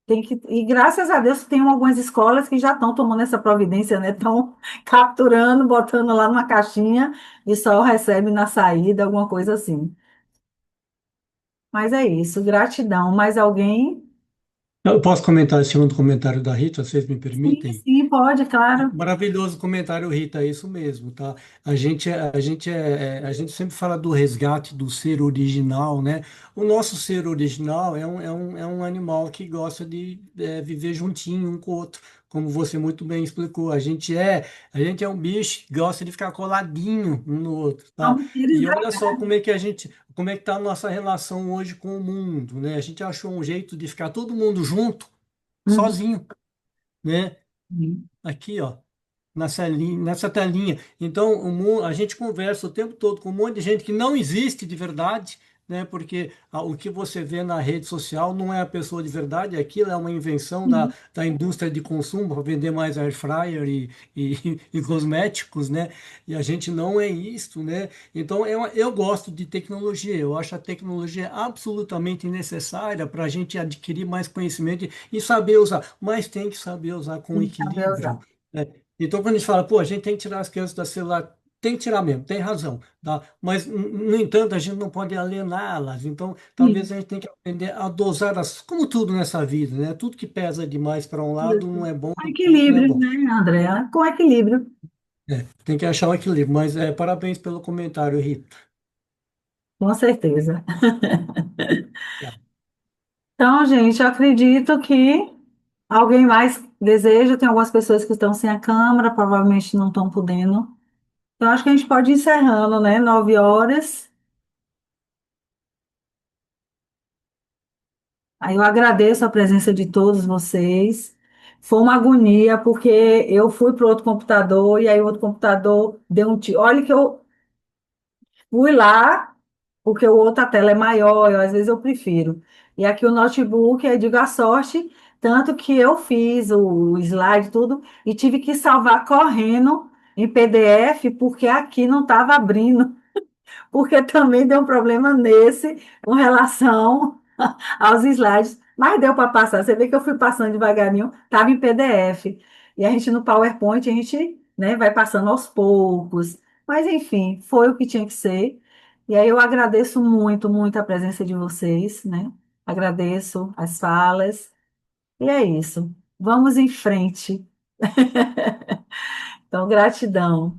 Tem que, e graças a Deus tem algumas escolas que já estão tomando essa providência, né? Estão capturando, botando lá numa caixinha e só recebe na saída, alguma coisa assim. Mas é isso, gratidão. Mais alguém? Eu posso comentar esse segundo comentário da Rita, vocês me Sim, permitem? sim, pode, claro. Maravilhoso comentário, Rita, é isso mesmo, tá? A gente sempre fala do resgate do ser original, né? O nosso ser original é um animal que gosta de viver juntinho um com o outro, como você muito bem explicou. A gente é um bicho que gosta de ficar coladinho um no outro, tá? Somos seres E olha só gregários. como é que tá a nossa relação hoje com o mundo, né? A gente achou um jeito de ficar todo mundo junto, Uhum. sozinho, né? Aqui, ó nessa telinha. Então, a gente conversa o tempo todo com um monte de gente que não existe de verdade, né? Porque o que você vê na rede social não é a pessoa de verdade, aquilo é uma invenção da indústria de consumo para vender mais air fryer e cosméticos, né? E a gente não é isso, né? Então, eu gosto de tecnologia, eu acho a tecnologia absolutamente necessária para a gente adquirir mais conhecimento e saber usar, mas tem que saber usar com Tem que saber equilíbrio, usar. né? Então, quando a gente fala, pô, a gente tem que tirar as crianças da celular, tem que tirar mesmo, tem razão, tá? Mas, no entanto, a gente não pode aliená-las. Então, talvez a Sim. gente tenha que aprender a dosar como tudo nessa vida, né? Tudo que pesa demais para um lado não é bom, Com do outro não é equilíbrio, bom. né, Andréa? Com equilíbrio. Tem que achar o equilíbrio, mas parabéns pelo comentário, Rita. Com certeza. Então, gente, eu acredito que alguém mais deseja, tem algumas pessoas que estão sem a câmera, provavelmente não estão podendo. Então, acho que a gente pode ir encerrando, né? 9 horas. Aí eu agradeço a presença de todos vocês. Foi uma agonia, porque eu fui para o outro computador e aí o outro computador deu um tiro. Olha que eu fui lá, porque o outro a tela é maior, às vezes eu prefiro. E aqui o notebook, aí digo a sorte, tanto que eu fiz o slide, tudo, e tive que salvar correndo em PDF, porque aqui não estava abrindo, porque também deu um problema nesse, com relação aos slides, mas deu para passar. Você vê que eu fui passando devagarinho, estava em PDF. E a gente no PowerPoint, a gente, né, vai passando aos poucos. Mas, enfim, foi o que tinha que ser. E aí eu agradeço muito, muito a presença de vocês, né? Agradeço as falas. E é isso. Vamos em frente. Então, gratidão.